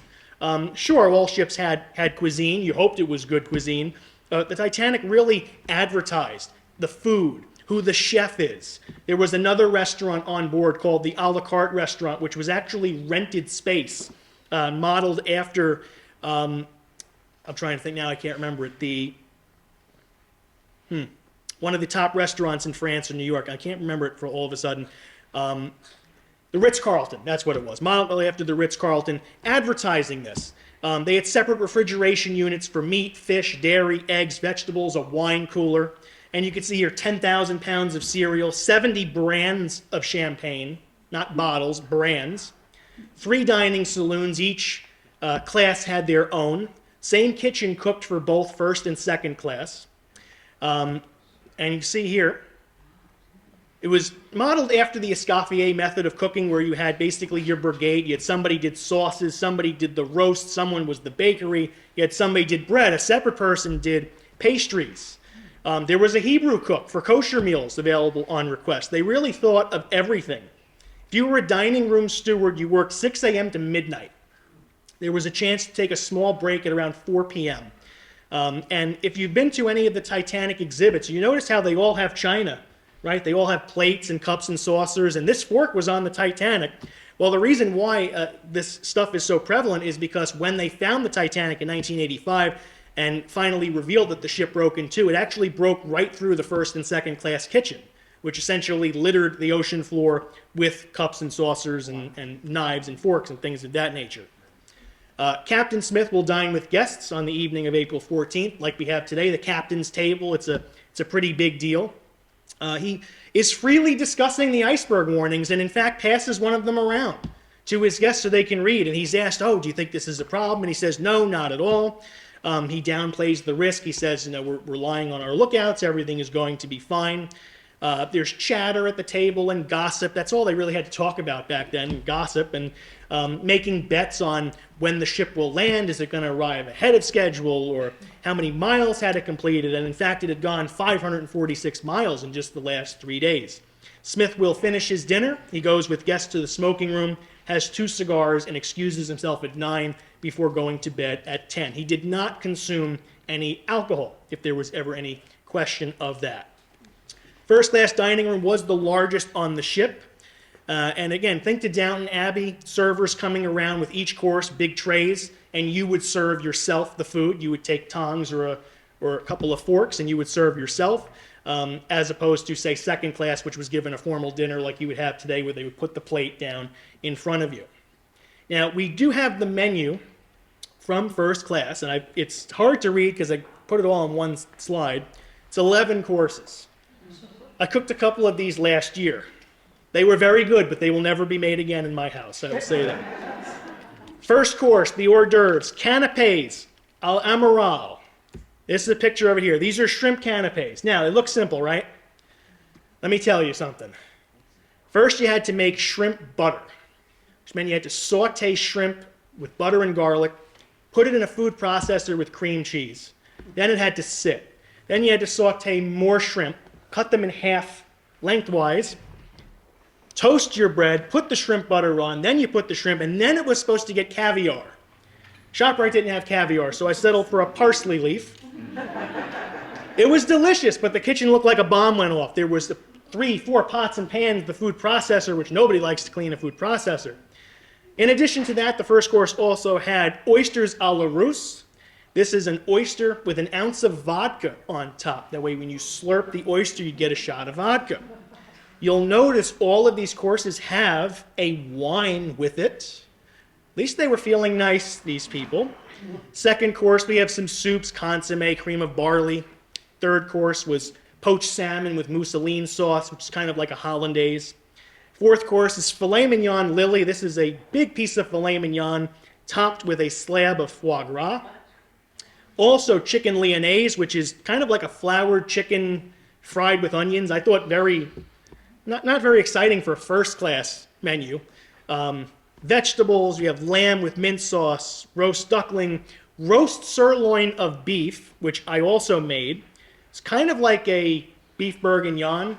Sure, all ships had cuisine. You hoped it was good cuisine. The Titanic really advertised the food, who the chef is. There was another restaurant on board called the a la carte restaurant, which was actually rented space, modeled after, I'm trying to think now, I can't remember it, one of the top restaurants in France or New York. I can't remember it for all of a sudden. The Ritz-Carlton, that's what it was, modeled after the Ritz-Carlton, advertising this. They had separate refrigeration units for meat, fish, dairy, eggs, vegetables, a wine cooler. And you can see here 10,000 pounds of cereal, 70 brands of champagne, not bottles, brands. 3 dining saloons, each class had their own. Same kitchen cooked for both first and second class. And you see here, it was modeled after the Escoffier method of cooking, where you had basically your brigade. You had somebody did sauces, somebody did the roast, someone was the bakery. You had somebody did bread, a separate person did pastries. There was a Hebrew cook for kosher meals available on request. They really thought of everything. If you were a dining room steward, you worked 6 a.m. to midnight. There was a chance to take a small break at around 4 p.m. And if you've been to any of the Titanic exhibits, you notice how they all have china, right? They all have plates and cups and saucers, and this fork was on the Titanic. Well, the reason why this stuff is so prevalent is because when they found the Titanic in 1985 and finally revealed that the ship broke in two, it actually broke right through the first and second class kitchen, which essentially littered the ocean floor with cups and saucers and knives and forks and things of that nature. Captain Smith will dine with guests on the evening of April 14th, like we have today, the captain's table. It's a pretty big deal. He is freely discussing the iceberg warnings and, in fact, passes one of them around to his guests so they can read. And he's asked, oh, do you think this is a problem? And he says, no, not at all. He downplays the risk. He says, we're relying on our lookouts. Everything is going to be fine. There's chatter at the table and gossip. That's all they really had to talk about back then, gossip, and making bets on when the ship will land. Is it going to arrive ahead of schedule, or how many miles had it completed? And in fact, it had gone 546 miles in just the last 3 days. Smith will finish his dinner. He goes with guests to the smoking room, has 2 cigars, and excuses himself at 9 before going to bed at 10. He did not consume any alcohol, if there was ever any question of that. First class dining room was the largest on the ship. And again, think to Downton Abbey, servers coming around with each course, big trays, and you would serve yourself the food. You would take tongs or a couple of forks, and you would serve yourself, as opposed to, say, second class, which was given a formal dinner like you would have today, where they would put the plate down in front of you. Now, we do have the menu from first class, and it's hard to read because I put it all on one slide. It's 11 courses. I cooked a couple of these last year. They were very good, but they will never be made again in my house, I will say that. First course, the hors d'oeuvres, canapes al amaral. This is a picture over here. These are shrimp canapes. Now, they look simple, right? Let me tell you something. First, you had to make shrimp butter, which meant you had to saute shrimp with butter and garlic, put it in a food processor with cream cheese. Then it had to sit. Then you had to saute more shrimp, cut them in half lengthwise, toast your bread, put the shrimp butter on, then you put the shrimp, and then it was supposed to get caviar. ShopRite didn't have caviar, so I settled for a parsley leaf. It was delicious, but the kitchen looked like a bomb went off. There was 3-4 pots and pans, the food processor, which nobody likes to clean a food processor. In addition to that, the first course also had oysters a la Russe, This is an oyster with an ounce of vodka on top. That way when you slurp the oyster, you get a shot of vodka. You'll notice all of these courses have a wine with it. At least they were feeling nice, these people. Second course, we have some soups, consomme, cream of barley. Third course was poached salmon with mousseline sauce, which is kind of like a hollandaise. Fourth course is filet mignon lily. This is a big piece of filet mignon topped with a slab of foie gras. Also chicken lyonnaise, which is kind of like a floured chicken fried with onions. I thought not very exciting for a first class menu. Vegetables, we have lamb with mint sauce, roast duckling, roast sirloin of beef, which I also made. It's kind of like a beef bourguignon.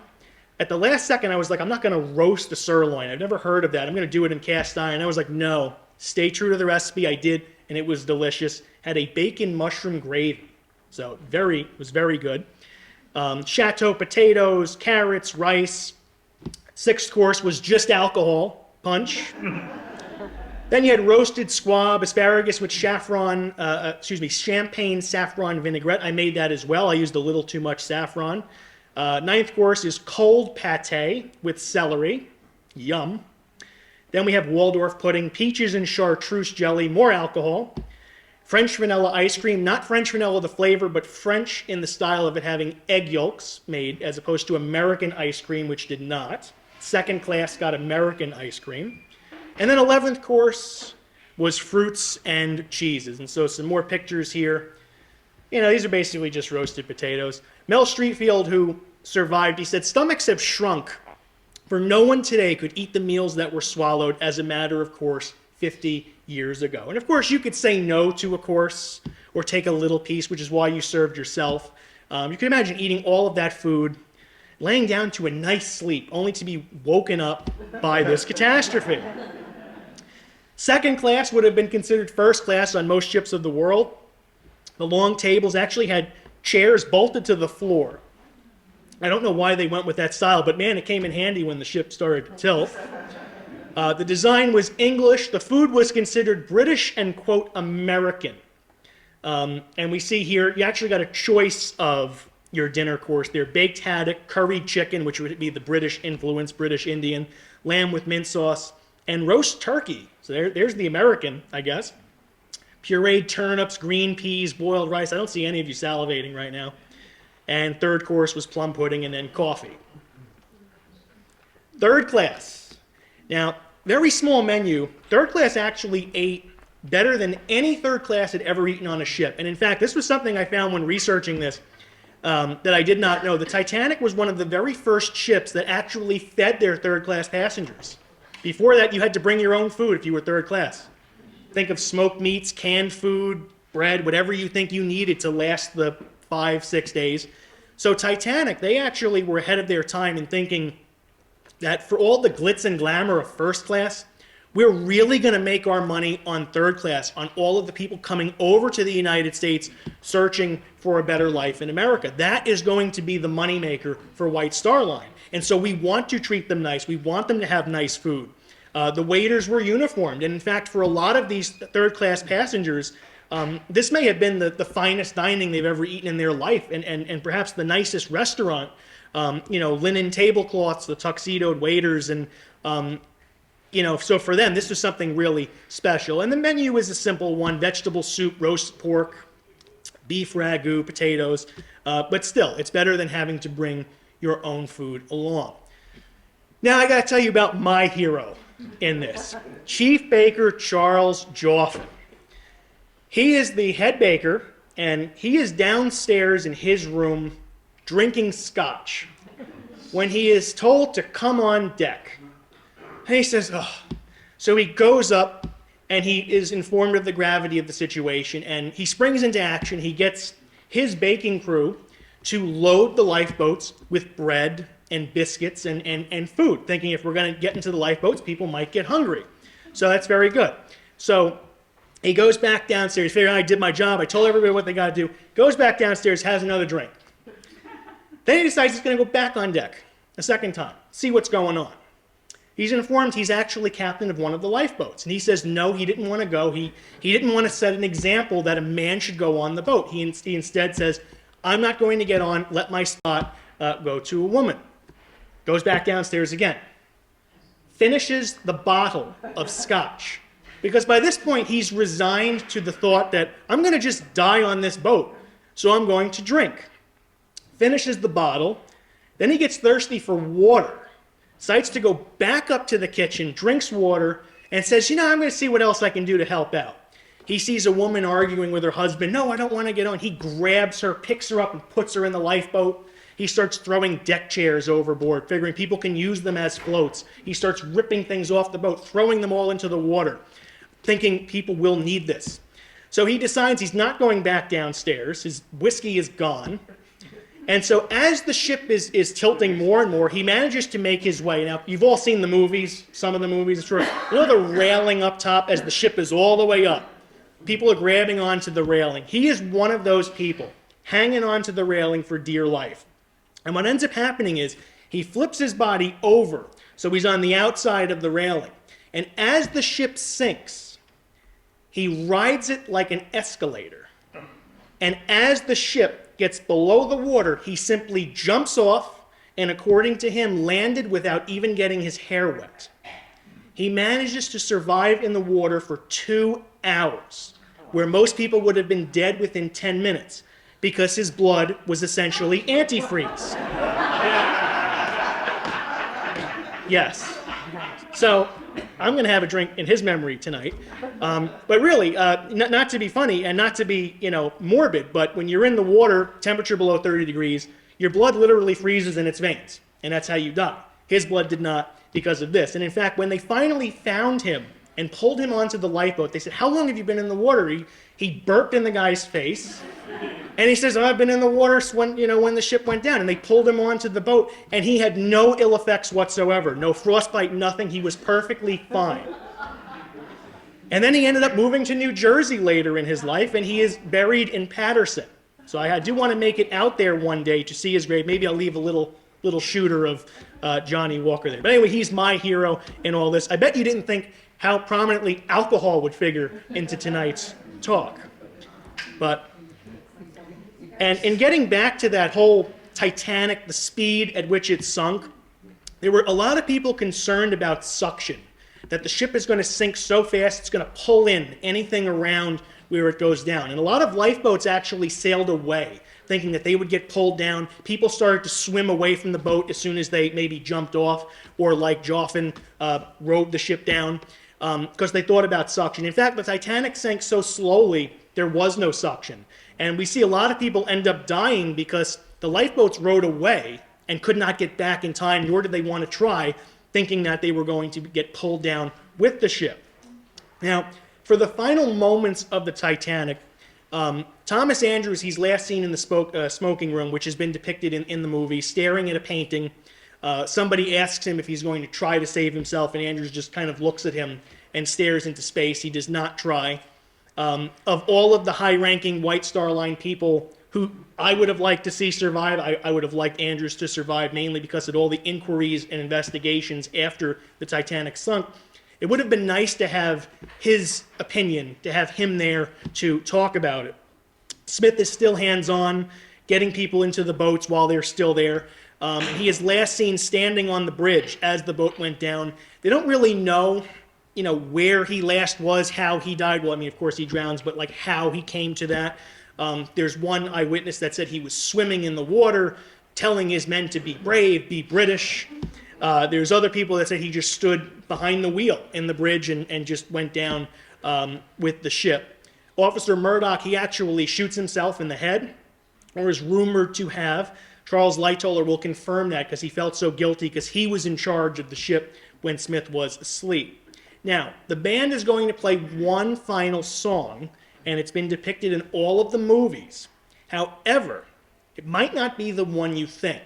At the last second, I was like, I'm not going to roast a sirloin. I've never heard of that. I'm going to do it in cast iron. I was like, no, stay true to the recipe. I did, and it was delicious. Had a bacon mushroom gravy, so it was very good. Chateau potatoes, carrots, rice. Sixth course was just alcohol, punch. Then you had roasted squab, asparagus with champagne saffron vinaigrette. I made that as well. I used a little too much saffron. Ninth course is cold pate with celery. Yum. Then we have Waldorf pudding, peaches and chartreuse jelly, more alcohol. French vanilla ice cream, not French vanilla the flavor, but French in the style of it having egg yolks made, as opposed to American ice cream, which did not. Second class got American ice cream. And then 11th course was fruits and cheeses. And so some more pictures here. These are basically just roasted potatoes. Mel Streetfield, who survived, he said, stomachs have shrunk, for no one today could eat the meals that were swallowed as a matter of course 50 years ago. And of course, you could say no to a course or take a little piece, which is why you served yourself. You can imagine eating all of that food, laying down to a nice sleep, only to be woken up by this catastrophe. Second class would have been considered first class on most ships of the world. The long tables actually had chairs bolted to the floor. I don't know why they went with that style, but man, it came in handy when the ship started to tilt. The design was English. The food was considered British and, quote, American. And we see here, you actually got a choice of your dinner course there. Baked haddock, curried chicken, which would be the British influence, British Indian, lamb with mint sauce, and roast turkey. So there's the American, I guess. Pureed turnips, green peas, boiled rice. I don't see any of you salivating right now. And third course was plum pudding and then coffee. Third class. Now, very small menu. Third class actually ate better than any third class had ever eaten on a ship. And in fact, this was something I found when researching this that I did not know. The Titanic was one of the very first ships that actually fed their third class passengers. Before that, you had to bring your own food if you were third class. Think of smoked meats, canned food, bread, whatever you think you needed to last the 5-6 days. So Titanic, they actually were ahead of their time in thinking that for all the glitz and glamour of first class, we're really going to make our money on third class, on all of the people coming over to the United States searching for a better life in America. That is going to be the moneymaker for White Star Line. And so we want to treat them nice. We want them to have nice food. The waiters were uniformed. And in fact, for a lot of these third class passengers, this may have been the finest dining they've ever eaten in their life, and perhaps the nicest restaurant. Linen tablecloths, the tuxedoed waiters, and so for them, this was something really special. And the menu is a simple one: vegetable soup, roast pork, beef ragu, potatoes. But still, it's better than having to bring your own food along. Now, I got to tell you about my hero in this, Chief Baker Charles Joffin. He is the head baker, and he is downstairs in his room drinking scotch when he is told to come on deck. And he says, oh. So he goes up, and he is informed of the gravity of the situation, and he springs into action. He gets his baking crew to load the lifeboats with bread and biscuits and food, thinking if we're going to get into the lifeboats, people might get hungry. So that's very good. So he goes back downstairs, figuring I did my job, I told everybody what they got to do, goes back downstairs, has another drink. Then he decides he's going to go back on deck a second time, see what's going on. he's informed he's actually captain of one of the lifeboats. And he says no, he didn't want to go. He didn't want to set an example that a man should go on the boat. He instead says, I'm not going to get on, let my spot go to a woman. Goes back downstairs again. Finishes the bottle of scotch. Because by this point, he's resigned to the thought that I'm going to just die on this boat, so I'm going to drink. Finishes the bottle. Then he gets thirsty for water. Decides to go back up to the kitchen, drinks water, and says, I'm going to see what else I can do to help out. He sees a woman arguing with her husband. No, I don't want to get on. He grabs her, picks her up, and puts her in the lifeboat. He starts throwing deck chairs overboard, figuring people can use them as floats. He starts ripping things off the boat, throwing them all into the water, thinking people will need this. So he decides he's not going back downstairs. His whiskey is gone. And so as the ship is tilting more and more, he manages to make his way. Now, you've all seen the movies, some of the movies. It's true. The railing up top as the ship is all the way up. People are grabbing onto the railing. He is one of those people, hanging onto the railing for dear life. And what ends up happening is he flips his body over, so he's on the outside of the railing. And as the ship sinks, he rides it like an escalator. And as the ship gets below the water, he simply jumps off and, according to him, landed without even getting his hair wet. He manages to survive in the water for 2 hours, where most people would have been dead within 10 minutes, because his blood was essentially antifreeze. Yes. So I'm going to have a drink in his memory tonight. But really, not to be funny and not to be, morbid, but when you're in the water, temperature below 30 degrees, your blood literally freezes in its veins, and that's how you die. His blood did not because of this. And in fact, when they finally found him and pulled him onto the lifeboat, they said, how long have you been in the water? He burped in the guy's face. And he says, I've been in the water when the ship went down. And they pulled him onto the boat, and he had no ill effects whatsoever. No frostbite, nothing. He was perfectly fine. And then he ended up moving to New Jersey later in his life, and he is buried in Paterson. So I do want to make it out there one day to see his grave. Maybe I'll leave a little shooter of Johnny Walker there. But anyway, he's my hero in all this. I bet you didn't think how prominently alcohol would figure into tonight's talk. And in getting back to that whole Titanic, the speed at which it sunk, there were a lot of people concerned about suction, that the ship is going to sink so fast it's going to pull in anything around where it goes down. And a lot of lifeboats actually sailed away, thinking that they would get pulled down. People started to swim away from the boat as soon as they maybe jumped off, or like Joffin rowed the ship down, because they thought about suction. In fact, the Titanic sank so slowly, there was no suction. And we see a lot of people end up dying because the lifeboats rowed away and could not get back in time, nor did they want to try, thinking that they were going to get pulled down with the ship. Now, for the final moments of the Titanic, Thomas Andrews, he's last seen in the smoking room, which has been depicted in the movie, staring at a painting. Somebody asks him if he's going to try to save himself, and Andrews just kind of looks at him and stares into space. He does not try. Of all of the high-ranking White Star Line people who I would have liked to see survive, I would have liked Andrews to survive, mainly because of all the inquiries and investigations after the Titanic sunk. It would have been nice to have his opinion, to have him there to talk about it. Smith is still hands-on, getting people into the boats while they're still there. He is last seen standing on the bridge as the boat went down. They don't really know where he last was, how he died. Well, I mean, of course he drowns, but like how he came to that. There's one eyewitness that said he was swimming in the water, telling his men to be brave, be British. There's other people that said he just stood behind the wheel in the bridge and just went down with the ship. Officer Murdoch, he actually shoots himself in the head, or is rumored to have. Charles Lightoller will confirm that because he felt so guilty because he was in charge of the ship when Smith was asleep. Now, the band is going to play one final song, and it's been depicted in all of the movies. However, it might not be the one you think.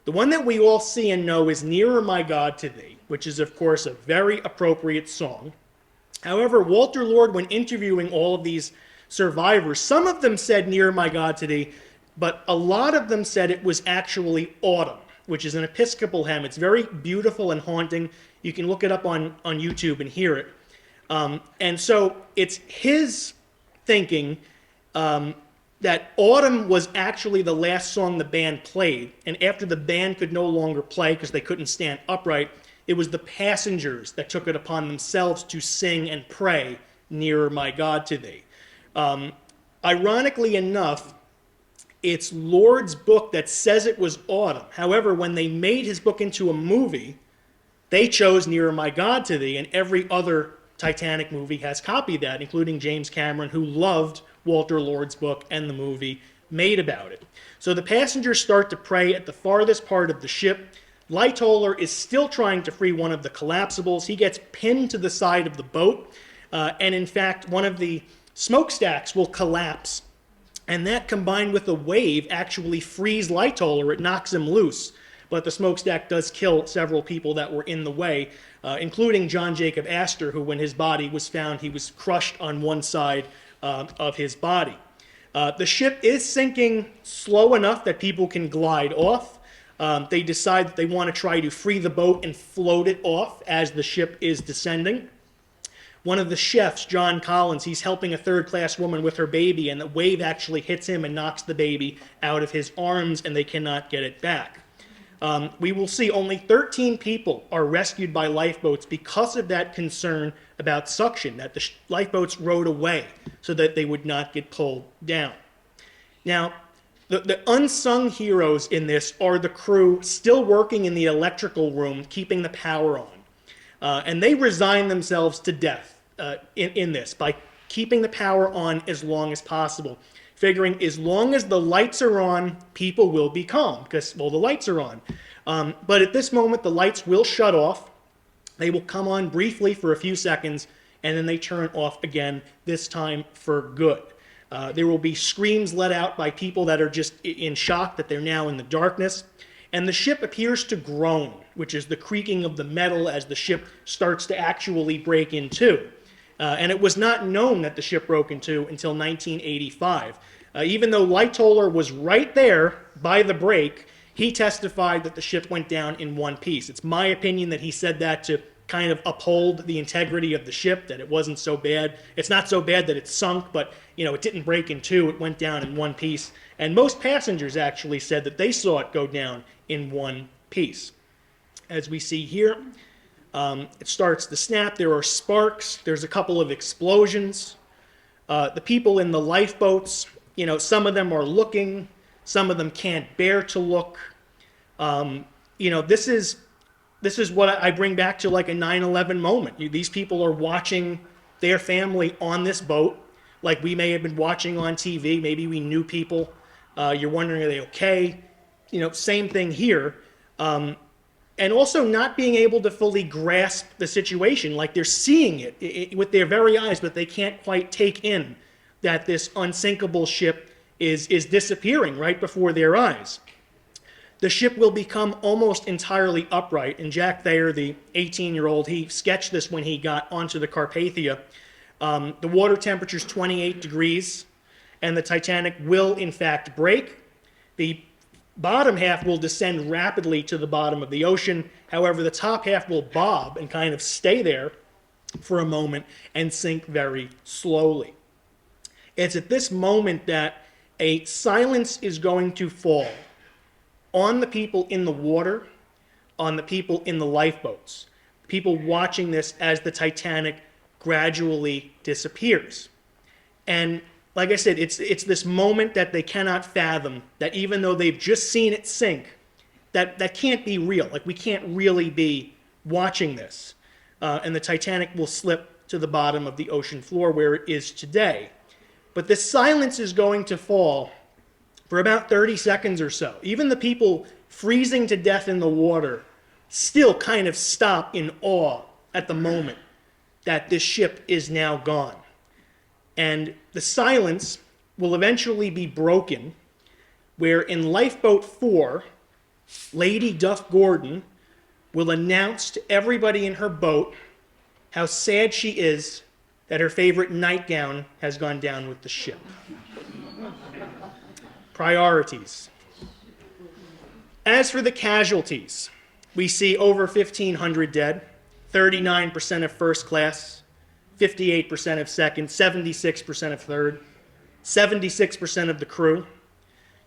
The one that we all see and know is Nearer My God to Thee, which is, of course, a very appropriate song. However, Walter Lord, when interviewing all of these survivors, some of them said Nearer My God to Thee, but a lot of them said it was actually Autumn, which is an Episcopal hymn. It's very beautiful and haunting. You can look it up on YouTube and hear it. And so it's his thinking that Autumn was actually the last song the band played. And after the band could no longer play because they couldn't stand upright, it was the passengers that took it upon themselves to sing and pray, "Nearer, My God, to Thee." Ironically enough, it's Lord's book that says it was Autumn. However, when they made his book into a movie, they chose "Nearer, My God, to Thee," and every other Titanic movie has copied that, including James Cameron, who loved Walter Lord's book and the movie made about it. So the passengers start to pray at the farthest part of the ship. Lightoller is still trying to free one of the collapsibles. He gets pinned to the side of the boat, and in fact, one of the smokestacks will collapse, and that combined with a wave actually frees Lightoller. It knocks him loose, but the smokestack does kill several people that were in the way, including John Jacob Astor, who, when his body was found, he was crushed on one side of his body. The ship is sinking slow enough that people can glide off. They decide that they want to try to free the boat and float it off as the ship is descending. One of the chefs, John Collins, he's helping a third-class woman with her baby, and the wave actually hits him and knocks the baby out of his arms, and they cannot get it back. We will see only 13 people are rescued by lifeboats because of that concern about suction, that the lifeboats rowed away so that they would not get pulled down. Now, the unsung heroes in this are the crew still working in the electrical room, keeping the power on. And they resign themselves to death in this by keeping the power on as long as possible, figuring as long as the lights are on, people will be calm because, well, the lights are on. But at this moment, the lights will shut off. They will come on briefly for a few seconds, and then they turn off again, this time for good. There will be screams let out by people that are just in shock that they're now in the darkness. And the ship appears to groan, which is the creaking of the metal as the ship starts to actually break in two. And it was not known that the ship broke in two until 1985. Even though Lightoller was right there by the break, he testified that the ship went down in one piece. It's my opinion that he said that to kind of uphold the integrity of the ship, that it wasn't so bad. It's not so bad that it sunk, but it didn't break in two. It went down in one piece. And most passengers actually said that they saw it go down in one piece. As we see here, it starts to snap. There are sparks. There's a couple of explosions. The people in the lifeboats, some of them are looking. Some of them can't bear to look. This is what I bring back to like a 9/11 moment. These people are watching their family on this boat, like we may have been watching on TV. Maybe we knew people. You're wondering, are they okay? Same thing here. And also not being able to fully grasp the situation, like they're seeing it with their very eyes, but they can't quite take in that this unsinkable ship is disappearing right before their eyes. The ship will become almost entirely upright, and Jack Thayer, the 18-year-old, he sketched this when he got onto the Carpathia. The water temperature is 28 degrees, and the Titanic will, in fact, break. The bottom half will descend rapidly to the bottom of the ocean. However, the top half will bob and kind of stay there for a moment and sink very slowly. It's at this moment that a silence is going to fall on the people in the water, on the people in the lifeboats, people watching this as the Titanic gradually disappears. And like I said, it's this moment that they cannot fathom, that even though they've just seen it sink, that can't be real. Like, we can't really be watching this. And the Titanic will slip to the bottom of the ocean floor where it is today. But this silence is going to fall for about 30 seconds or so. Even the people freezing to death in the water still kind of stop in awe at the moment that this ship is now gone. And the silence will eventually be broken, where in Lifeboat 4, Lady Duff Gordon will announce to everybody in her boat how sad she is that her favorite nightgown has gone down with the ship. Priorities. As for the casualties, we see over 1,500 dead. 39% of first class, 58% of second, 76% of third, 76% of the crew.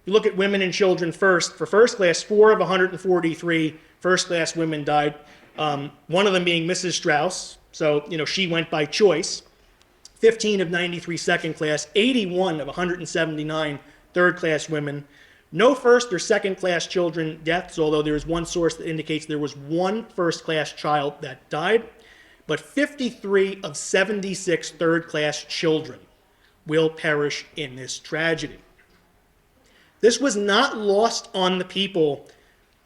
You look at women and children first. For first class, 4 of 143 first class women died. One of them being Mrs. Strauss, so she went by choice. 15 of 93 second class, 81 of 179 third class women. No first or second class children deaths, although there is one source that indicates there was one first class child that died. But 53 of 76 third class children will perish in this tragedy. This was not lost on the people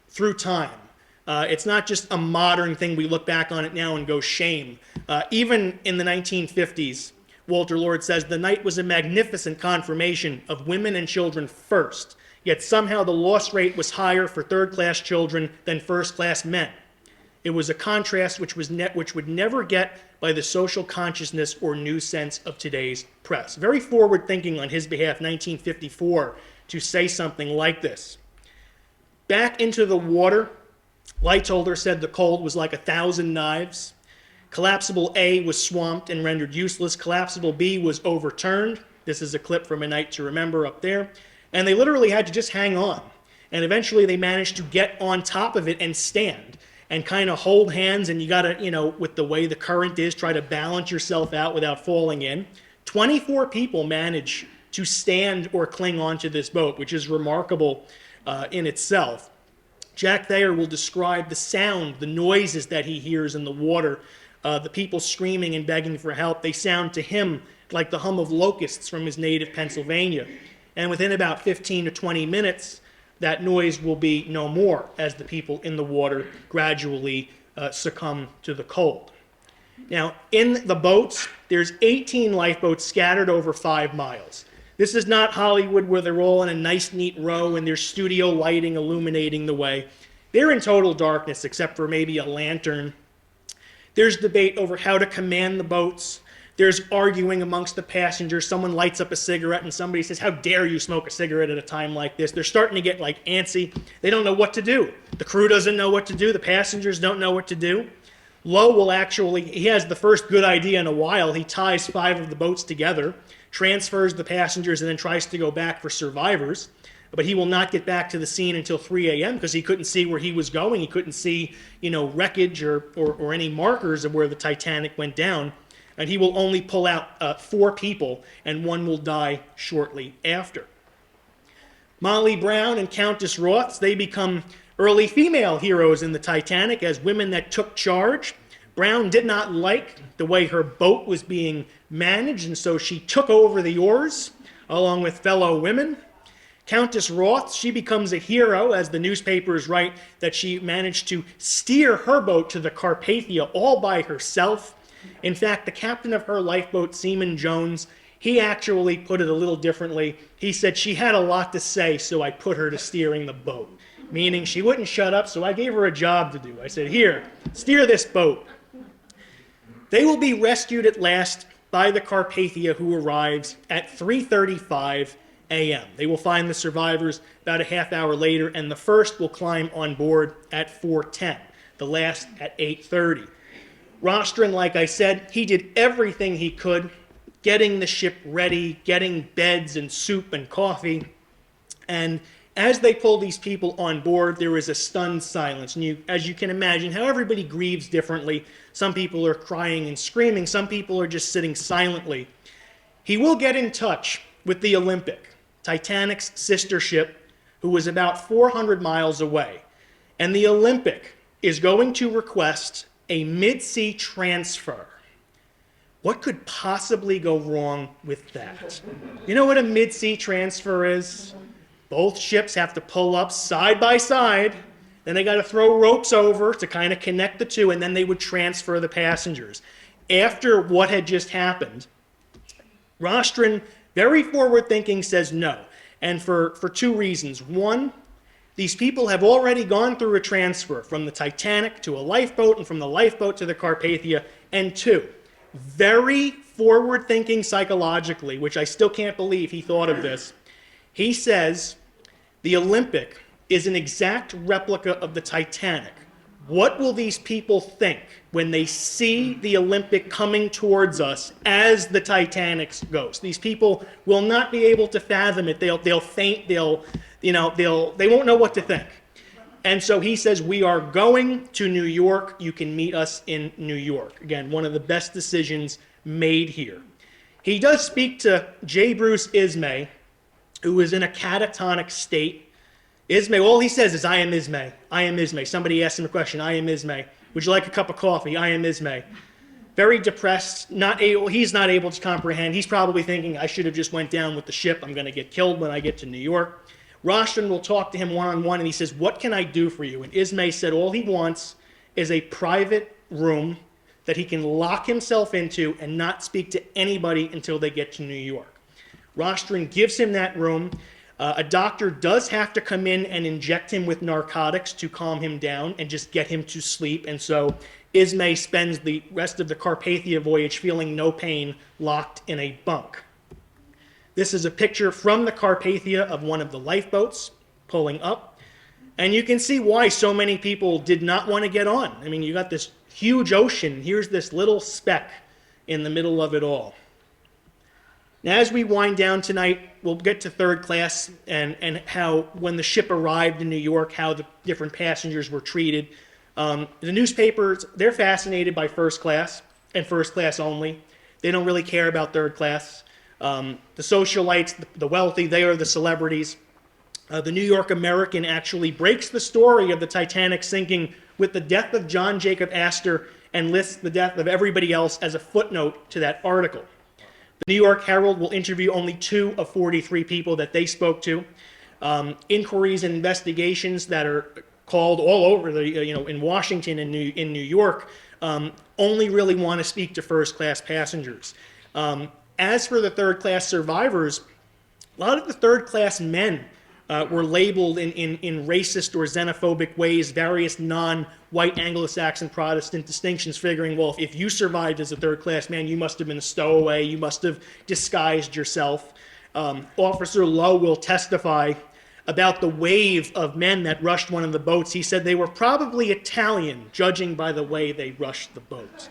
through time. It's not just a modern thing. We look back on it now and go, shame. Even in the 1950s, Walter Lord says, the night was a magnificent confirmation of women and children first, yet somehow the loss rate was higher for third-class children than first-class men. It was a contrast which would never get by the social consciousness or new sense of today's press. Very forward-thinking on his behalf, 1954, to say something like this. Back into the water, Lightoller said the cold was like 1,000 knives. Collapsible A was swamped and rendered useless. Collapsible B was overturned. This is a clip from A Night to Remember up there. And they literally had to just hang on. And eventually they managed to get on top of it and stand and kind of hold hands. And you got to, with the way the current is, try to balance yourself out without falling in. 24 people managed to stand or cling onto this boat, which is remarkable in itself. Jack Thayer will describe the sound, the noises that he hears in the water. The people screaming and begging for help, they sound to him like the hum of locusts from his native Pennsylvania. And within about 15 to 20 minutes, that noise will be no more as the people in the water gradually succumb to the cold. Now, in the boats, there's 18 lifeboats scattered over 5 miles. This is not Hollywood where they're all in a nice, neat row and there's studio lighting illuminating the way. They're in total darkness except for maybe a lantern. There's debate over how to command the boats. There's arguing amongst the passengers. Someone lights up a cigarette and somebody says, how dare you smoke a cigarette at a time like this? They're starting to get antsy. They don't know what to do. The crew doesn't know what to do. The passengers don't know what to do. Lowe will he has the first good idea in a while. He ties 5 of the boats together, transfers the passengers, and then tries to go back for survivors. But he will not get back to the scene until 3 a.m. because he couldn't see where he was going. He couldn't see, wreckage or any markers of where the Titanic went down. And he will only pull out 4 people, and 1 will die shortly after. Molly Brown and Countess Roths, they become early female heroes in the Titanic as women that took charge. Brown did not like the way her boat was being managed, and so she took over the oars along with fellow women. Countess Roth, she becomes a hero as the newspapers write that she managed to steer her boat to the Carpathia all by herself. In fact, the captain of her lifeboat, Seaman Jones, he actually put it a little differently. He said she had a lot to say, so I put her to steering the boat. Meaning she wouldn't shut up, so I gave her a job to do. I said, here, steer this boat. They will be rescued at last by the Carpathia, who arrives at 3:35 a.m. They will find the survivors about a half hour later, and the first will climb on board at 4:10, the last at 8:30. Rostron, like I said, he did everything he could, getting the ship ready, getting beds and soup and coffee. And as they pull these people on board, there is a stunned silence. And as you can imagine, how everybody grieves differently. Some people are crying and screaming. Some people are just sitting silently. He will get in touch with the Olympic, Titanic's sister ship, who was about 400 miles away. And the Olympic is going to request a mid-sea transfer. What could possibly go wrong with that? You know what a mid-sea transfer is? Both ships have to pull up side by side, then they got to throw ropes over to kind of connect the two, and then they would transfer the passengers. After what had just happened, Rostron, very forward-thinking, says no. And for 2 reasons. One, these people have already gone through a transfer from the Titanic to a lifeboat and from the lifeboat to the Carpathia. And 2, very forward-thinking psychologically, which I still can't believe he thought of this. He says the Olympic is an exact replica of the Titanic, What will these people think when they see the Olympic coming towards us as the Titanic goes? These people will not be able to fathom it. They'll faint. They won't know what to think. And so he says, we are going to New York. You can meet us in New York. Again, one of the best decisions made here. He does speak to J. Bruce Ismay, who is in a catatonic state. Ismay, all he says is, I am Ismay. I am Ismay. Somebody asked him a question. I am Ismay. Would you like a cup of coffee? I am Ismay. Very depressed. He's not able to comprehend. He's probably thinking, I should have just went down with the ship. I'm going to get killed when I get to New York. Rostron will talk to him one-on-one, and he says, what can I do for you? And Ismay said all he wants is a private room that he can lock himself into and not speak to anybody until they get to New York. Rostron gives him that room. A doctor does have to come in and inject him with narcotics to calm him down and just get him to sleep. And so Ismay spends the rest of the Carpathia voyage feeling no pain, locked in a bunk. This is a picture from the Carpathia of one of the lifeboats pulling up. And you can see why so many people did not want to get on. I mean, you got this huge ocean. Here's this little speck in the middle of it all. Now, as we wind down tonight, we'll get to third class and how, when the ship arrived in New York, how the different passengers were treated. The newspapers, they're fascinated by first class and first class only. They don't really care about third class. The socialites, the wealthy, they are the celebrities. The New York American actually breaks the story of the Titanic sinking with the death of John Jacob Astor and lists the death of everybody else as a footnote to that article. The New York Herald will interview only 2 of 43 people that they spoke to. Inquiries and investigations that are called all over in Washington and in New York only really want to speak to first class passengers. As for the third class survivors, a lot of the third class men were labeled in racist or xenophobic ways, various non-white Anglo-Saxon Protestant distinctions, figuring, well, if you survived as a third-class man, you must have been a stowaway, you must have disguised yourself. Officer Lowe will testify about the wave of men that rushed one of the boats. He said they were probably Italian, judging by the way they rushed the boat.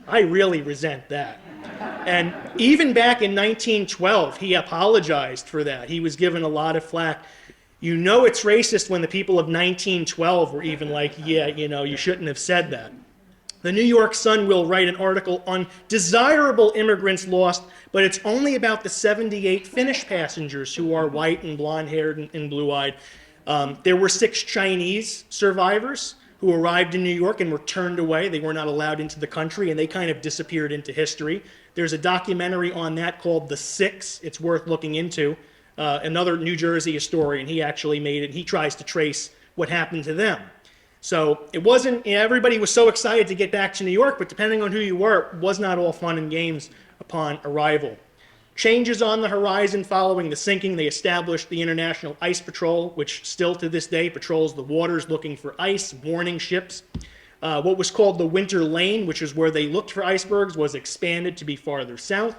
I really resent that. And even back in 1912, he apologized for that. He was given a lot of flack. You know it's racist when the people of 1912 were even like, yeah, you shouldn't have said that. The New York Sun will write an article on desirable immigrants lost, but it's only about the 78 Finnish passengers who are white and blonde-haired and blue-eyed. There were 6 Chinese survivors who arrived in New York and were turned away. They were not allowed into the country, and they kind of disappeared into history. There's a documentary on that called The Six. It's worth looking into. Another New Jersey historian, he actually made it. He tries to trace what happened to them. So it wasn't, everybody was so excited to get back to New York, but depending on who you were, it was not all fun and games upon arrival. Changes on the horizon following the sinking. They established the International Ice Patrol, which still to this day patrols the waters looking for ice, warning ships. What was called the Winter Lane, which is where they looked for icebergs, was expanded to be farther south.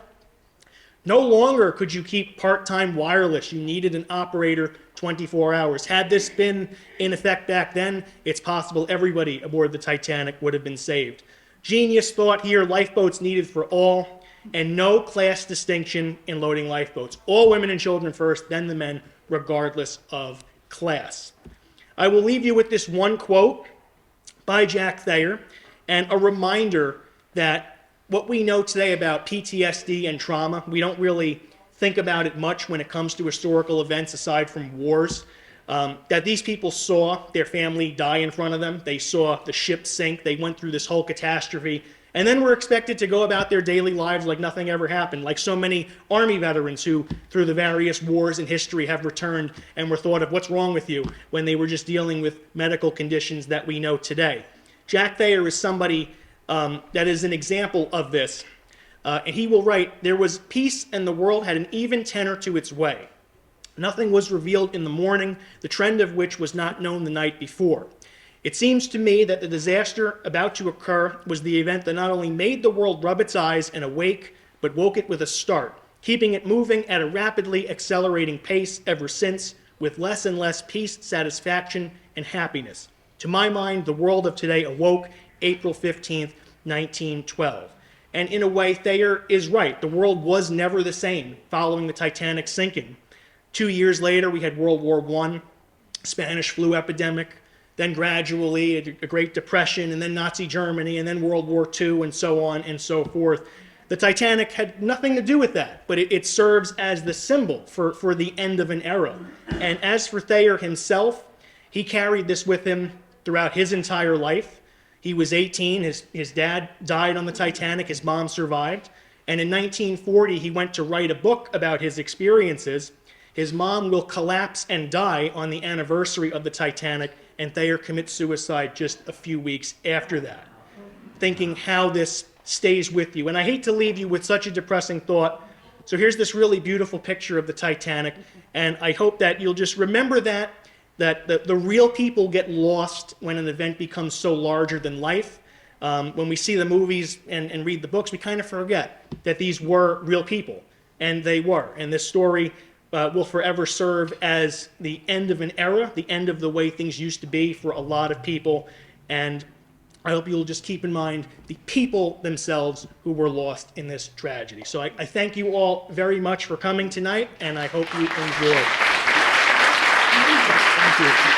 No longer could you keep part-time wireless. You needed an operator 24 hours. Had this been in effect back then, it's possible everybody aboard the Titanic would have been saved. Genius thought here, lifeboats needed for all, and no class distinction in loading lifeboats. All women and children first, then the men, regardless of class. I will leave you with this one quote by Jack Thayer, and a reminder that what we know today about PTSD and trauma, we don't really think about it much when it comes to historical events aside from wars. That these people saw their family die in front of them. They saw the ship sink. They went through this whole catastrophe. And then were expected to go about their daily lives like nothing ever happened, like so many Army veterans who, through the various wars in history, have returned and were thought of, what's wrong with you, when they were just dealing with medical conditions that we know today. Jack Thayer is somebody that is an example of this. And he will write, there was peace and the world had an even tenor to its way. Nothing was revealed in the morning, the trend of which was not known the night before. It seems to me that the disaster about to occur was the event that not only made the world rub its eyes and awake, but woke it with a start, keeping it moving at a rapidly accelerating pace ever since, with less and less peace, satisfaction, and happiness. To my mind, the world of today awoke April 15th, 1912. And in a way, Thayer is right. The world was never the same following the Titanic sinking. 2 years later, we had World War I, Spanish flu epidemic, then gradually a Great Depression, and then Nazi Germany, and then World War II, and so on and so forth. The Titanic had nothing to do with that, but it serves as the symbol for the end of an era. And as for Thayer himself, he carried this with him throughout his entire life. He was 18, his dad died on the Titanic, his mom survived, and in 1940 he went to write a book about his experiences. His mom will collapse and die on the anniversary of the Titanic, and Thayer commits suicide just a few weeks after that. Thinking how this stays with you. And I hate to leave you with such a depressing thought, so here's this really beautiful picture of the Titanic, and I hope that you'll just remember that the real people get lost when an event becomes so larger than life. When we see the movies and read the books, we kind of forget that these were real people, and they were. And this story will forever serve as the end of an era, the end of the way things used to be for a lot of people. And I hope you'll just keep in mind the people themselves who were lost in this tragedy. So I thank you all very much for coming tonight, and I hope you enjoyed. Thank you.